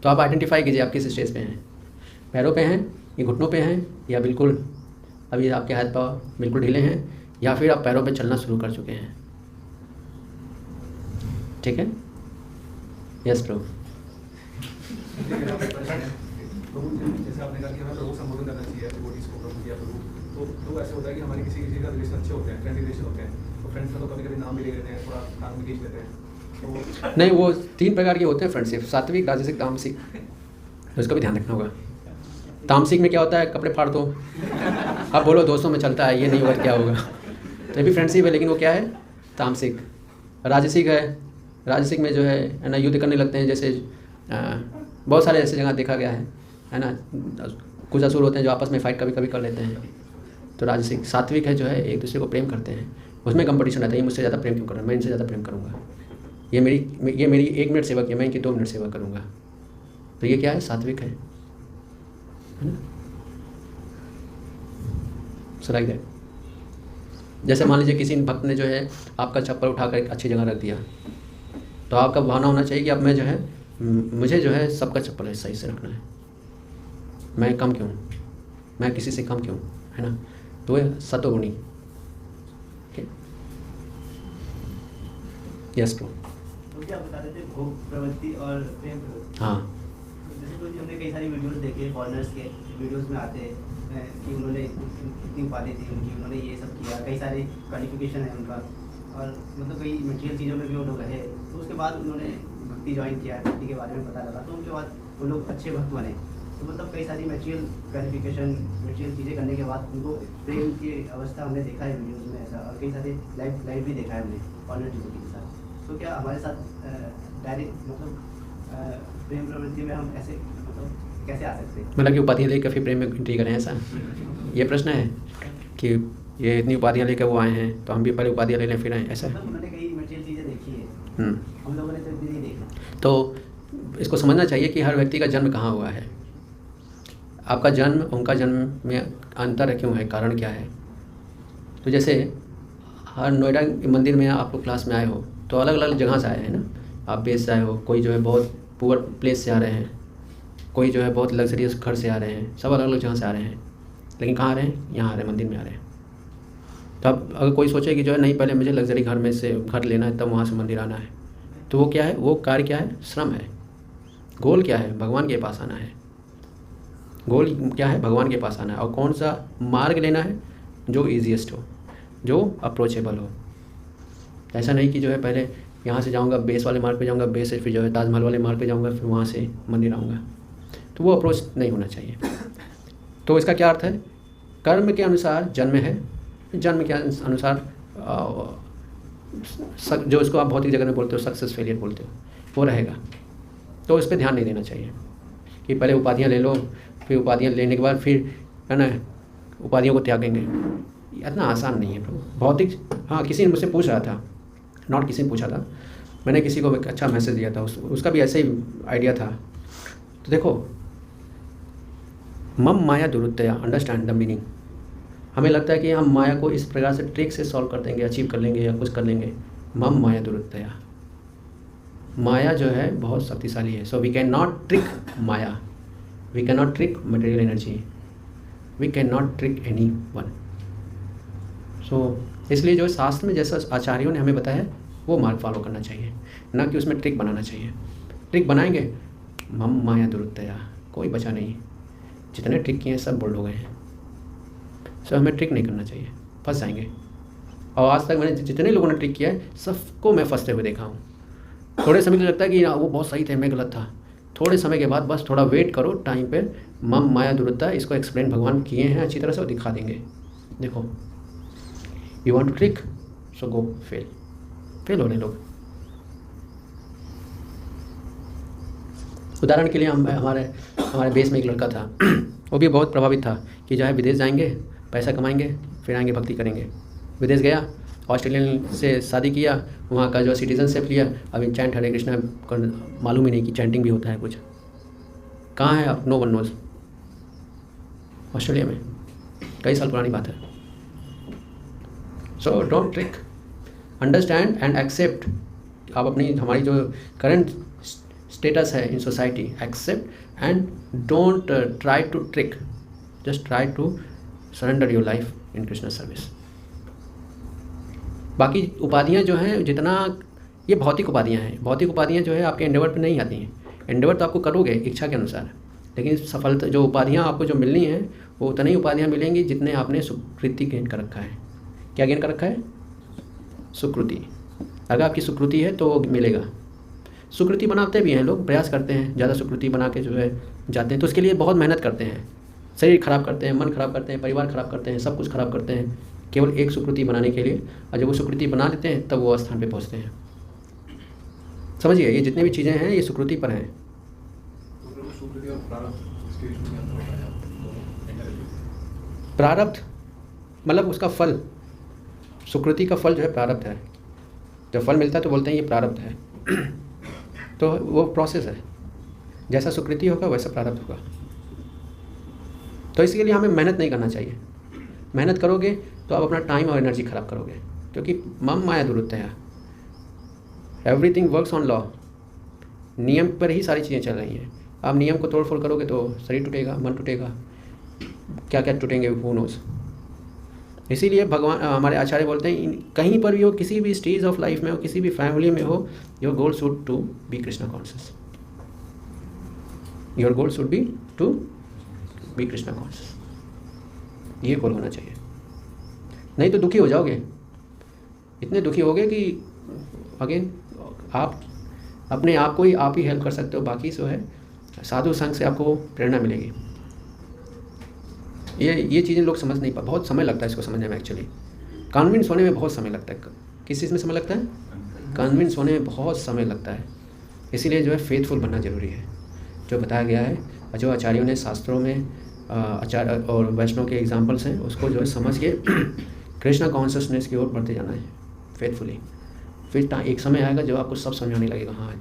तो आप आइडेंटिफाई कीजिए आप किस स्टेज पे हैं। पैरों पे हैं, ये घुटनों पे हैं, या बिल्कुल अभी आपके हाथ पाँव बिल्कुल ढीले हैं, या फिर आप पैरों पे चलना शुरू कर चुके हैं। ठीक है, यस प्रभु। जैसे आपने कहा कि हमें प्रभु संबोधन करना चाहिए, डिवोटीज को प्रभु किया प्रभु, तो ऐसे होता है कि हमारे किसी का रिलेशन अच्छे होते हैं, फ्रेंड रिलेशन होते हैं, तो फ्रेंड्स का तो कभी कभी नाम भी ले लेते हैं, थोड़ा काम भी खींच लेते हैं। तो नहीं, वो 3 प्रकार के होते हैं फ्रेंडशिप, सात्विक, राजसिक, तामसिक। तो इसका भी ध्यान रखना होगा। तामसिक में क्या होता है, कपड़े फाड़ दो, आप बोलो दोस्तों में चलता है, ये नहीं होगा क्या होगा, तो ये भी फ्रेंडशिप है, लेकिन वो क्या है, तामसिक। राजसिक है, राजसिक में जो है ना युद्ध करने लगते हैं, जैसे बहुत सारे ऐसे जगह देखा गया है ना। कुछ असुर होते हैं जो आपस में फाइट कभी कभी कर लेते हैं, तो राजसिक। सात्विक है जो है एक दूसरे को प्रेम करते हैं, उसमें कंपटीशन रहता है, ये मुझसे ज़्यादा प्रेम क्यों कर रहा है, मैं इनसे ज़्यादा प्रेम करूँगा, ये मेरी 1 मिनट सेवा किया, मैं इनकी 2 मिनट सेवा करूँगा। तो ये क्या है, सात्विक है ना। So like that. जैसे मान लीजिए किसी भक्त ने जो है आपका चप्पल उठाकर एक अच्छी जगह रख दिया, तो आपका भावना होना चाहिए कि अब मैं जो है, मुझे जो है सबका चप्पल है सही से रखना है, मैं कम क्यों, मैं किसी से कम क्यों, है ना। तो ये सतोगुणी। Yes pro. तो क्या बता रहे थे, भोग प्रवृत्ति और प्रेम प्रवृत्ति? हाँ, जैसे तो हमने कई सारी वीडियोस देखे फॉरेनर्स के, वीडियोस में आते हैं कि उन्होंने इतनी उपाधि थी उनकी, उन्होंने ये सब किया, कई सारे क्वालिफिकेशन है उनका, और मतलब कई मटेरियल चीज़ों में भी वो लोग रहे। तो उसके बाद उन्होंने भक्ति ज्वाइन किया, भक्ति के बारे में पता लगा, तो उनके बाद वो लोग अच्छे भक्त बने। तो मतलब कई सारी मटेरियल क्वालिफिकेशन, मटेरियल चीज़ें करने के बाद उनको प्रेम की अवस्था हमने देखा है वीडियोज़ में ऐसा, और कई सारे लाइव भी देखा है हमने ऑनर डिवोटी के साथ। तो क्या हमारे साथ डायरेक्ट मतलब प्रेम प्रवृत्ति में हम ऐसे मतलब कैसे आ सकते हैं? मतलब कि उपाधियाँ लेकर फिर प्रेम में एंट्री करें, ऐसा ये प्रश्न है कि ये इतनी उपाधियाँ लेकर वो आए हैं तो हम भी पहले उपाधियाँ ले लें फिर आए, ऐसा? मतलब उन्होंने कई मटेरियल चीज़ें देखी है, हम लोगों ने तो इतनी नहीं देखा। तो इसको समझना चाहिए कि हर व्यक्ति का जन्म कहाँ हुआ है। आपका जन्म उनका जन्म में अंतर क्यों है, कारण क्या है? तो जैसे हर नोएडा मंदिर में आप लोग क्लास में आए हो तो अलग अलग जगह से आए हैं ना, आप बेस से आए हो, कोई जो है बहुत पुअर प्लेस से आ रहे हैं, कोई जो है बहुत लग्जरियस घर से आ रहे हैं, सब अलग अलग जगह से आ रहे हैं, लेकिन कहाँ आ रहे हैं? यहाँ आ रहे हैं, मंदिर में आ रहे हैं। तो अब अगर कोई सोचे कि जो है नहीं पहले मुझे लग्जरी घर में से घर लेना है तब वहाँ से मंदिर आना है, तो वो क्या है? वो कार्य क्या है? श्रम है। गोल क्या है? भगवान के पास आना है। गोल क्या है? भगवान के पास आना है। और कौन सा मार्ग लेना है? जो ईजीएस्ट हो, जो अप्रोचेबल हो। ऐसा नहीं कि जो है पहले यहाँ से जाऊँगा बेस वाले मार्ग पे जाऊँगा, बेस से फिर जो है ताजमहल वाले मार्ग पे जाऊँगा, फिर वहाँ से मंदिर आऊँगा, तो वो अप्रोच नहीं होना चाहिए। तो इसका क्या अर्थ है? कर्म के अनुसार जन्म है, जन्म के अनुसार जो इसको आप भौतिक जगत में बोलते हो सक्सेस फेलियर बोलते हो, वो रहेगा। तो इस पर ध्यान नहीं देना चाहिए कि पहले उपाधियाँ ले लो, फिर उपाधियाँ लेने के बाद फिर है ना उपाधियों को त्यागेंगे। इतना आसान नहीं है प्रभु। भौतिक, हाँ किसी ने मुझसे पूछ रहा था, नॉट किसी ने पूछा था, मैंने किसी को एक अच्छा मैसेज दिया था, उसका भी ऐसे ही आइडिया था। तो देखो, मम माया दुरुत्तया, अंडरस्टैंड द मीनिंग। हमें लगता है कि हम माया को इस प्रकार से ट्रिक से सॉल्व कर देंगे, अचीव कर लेंगे या कुछ कर लेंगे। मम माया दुरुत्तया, माया जो है बहुत शक्तिशाली है। So we can not trick maya, we can not trick material energy, we can not trick any one. So इसलिए जो शास्त्र में जैसा आचार्यों ने हमें बताया वो मार्ग फॉलो करना चाहिए, ना कि उसमें ट्रिक बनाना चाहिए। ट्रिक बनाएंगे मम माया दुरुत्तया, कोई बचा नहीं। जितने ट्रिक किए हैं सब बोल्ड हो गए हैं। सो हमें ट्रिक नहीं करना चाहिए, फंस जाएंगे। और आज तक मैंने जितने लोगों ने ट्रिक किया है सबको मैं फंसते हुए देखा हूँ। थोड़े समय को लगता है कि वो बहुत सही थे, मैं गलत था। थोड़े समय के बाद बस थोड़ा वेट करो, टाइम पे मम माया दुरुत्तया इसको एक्सप्लेन भगवान किए हैं अच्छी तरह से और दिखा देंगे। देखो, you want to trick, so go fail हो रहे लोग। उदाहरण के लिए हमारे बेस में एक लड़का था वो भी बहुत प्रभावित था कि जो है विदेश जाएंगे, पैसा कमाएंगे, फिर आएंगे भक्ति करेंगे। विदेश गया, ऑस्ट्रेलियन से शादी किया, वहाँ का जो सिटीजनशिप लिया, अभी चैंट हरे कृष्णा मालूम ही नहीं कि चैंटिंग भी होता है कुछ। कहाँ है आप? No one knows. ऑस्ट्रेलिया में, कई साल पुरानी बात है। So don't trick, understand and accept. आप अपनी हमारी जो करंट स्टेटस है in society, accept and don't try to trick, just try to surrender your life in Krishna service. बाकी उपाधियाँ जो हैं, जितना ये भौतिक उपाधियाँ हैं, भौतिक उपाधियाँ जो है आपके एंडेवर पे नहीं आती हैं। एंडेवर तो आपको करोगे इच्छा के अनुसार, लेकिन सफलता जो उपाधियाँ आपको जो मिलनी है वो उतनी ही उपाधियाँ मिलेंगी जितने आपने सुकृति गेन कर रखा है। क्या गेन कर रखा है? सुकृति। अगर आपकी सुकृति है तो मिलेगा। सुकृति बनाते भी हैं लोग, प्रयास करते हैं, ज़्यादा सुकृति बना के जो है जाते हैं, तो उसके लिए बहुत मेहनत करते हैं, शरीर खराब करते हैं, मन खराब करते हैं, परिवार खराब करते हैं, सब कुछ खराब करते हैं केवल एक सुकृति बनाने के लिए। और जब वो सुकृति बना लेते हैं तब वो स्थान पे पहुंचते हैं। समझिए, ये जितने भी चीज़ें हैं ये सुकृति पर हैं। प्रारब्ध मतलब उसका फल, सुकृति का फल जो है प्रारब्ध है। जब फल मिलता है तो बोलते हैं ये प्रारब्ध है। तो वो प्रोसेस है, जैसा सुकृति होगा वैसा प्रारब्ध होगा। तो इसके लिए हमें मेहनत नहीं करना चाहिए। मेहनत करोगे तो आप अपना टाइम और एनर्जी खराब करोगे, क्योंकि मम माया दुरुत्तया, एवरीथिंग वर्क्स ऑन लॉ। नियम पर ही सारी चीज़ें चल रही हैं। आप नियम को तोड़ फोड़ करोगे तो शरीर टूटेगा, मन टूटेगा, क्या क्या टूटेंगे हू नोज़। इसीलिए भगवान हमारे आचार्य बोलते हैं कहीं पर भी हो, किसी भी स्टेज ऑफ लाइफ में हो, किसी भी फैमिली में हो, your goal should to be Krishna conscious. Your goal should be to be Krishna conscious, ये गोल होना चाहिए। नहीं तो दुखी हो जाओगे, इतने दुखी होगे कि अगेन आप अपने आप को ही आप ही हेल्प कर सकते हो, बाकी जो है साधु संघ से आपको प्रेरणा मिलेगी। ये चीज़ें लोग समझ नहीं पा, बहुत समय लगता है इसको समझने में। एक्चुअली कन्विंस होने में बहुत समय लगता है। किस चीज़ में समय लगता है? कन्विंस होने में बहुत समय लगता है। इसीलिए जो है फेथफुल बनना जरूरी है। जो बताया गया है, जो आचार्यों ने शास्त्रों में आचार्य और वैष्णव के एग्जाम्पल्स हैं, उसको जो है समझ के कृष्णा कॉन्शियसनेस की ओर बढ़ते जाना है फेथफुली। फिर एक समय आएगा जो आपको सब समझ आने लगेगा। हाँ,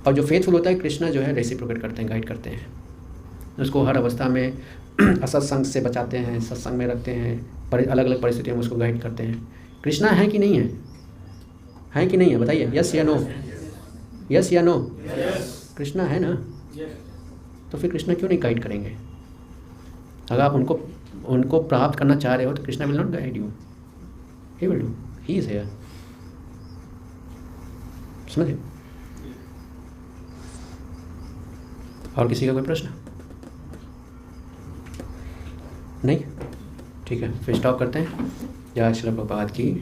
और जो फेथफुल होता है कृष्णा जो है रेसिप्रोकेट करते हैं, गाइड करते हैं, उसको हर अवस्था में असत्संग से बचाते हैं, सत्संग में रखते हैं, अलग अलग परिस्थितियों में उसको गाइड करते हैं। कृष्णा है कि नहीं है? है कि नहीं है? बताइए, यस या नो? यस या नो? कृष्णा है ना? तो फिर कृष्णा क्यों नहीं गाइड करेंगे? अगर आप उनको प्राप्त करना चाह रहे हो तो Krishna will not guide you, he will do, he is here. समझे? और किसी का कोई प्रश्न? नहीं? ठीक है, फिर स्टॉप करते हैं। जय श्री प्रभुपाद की।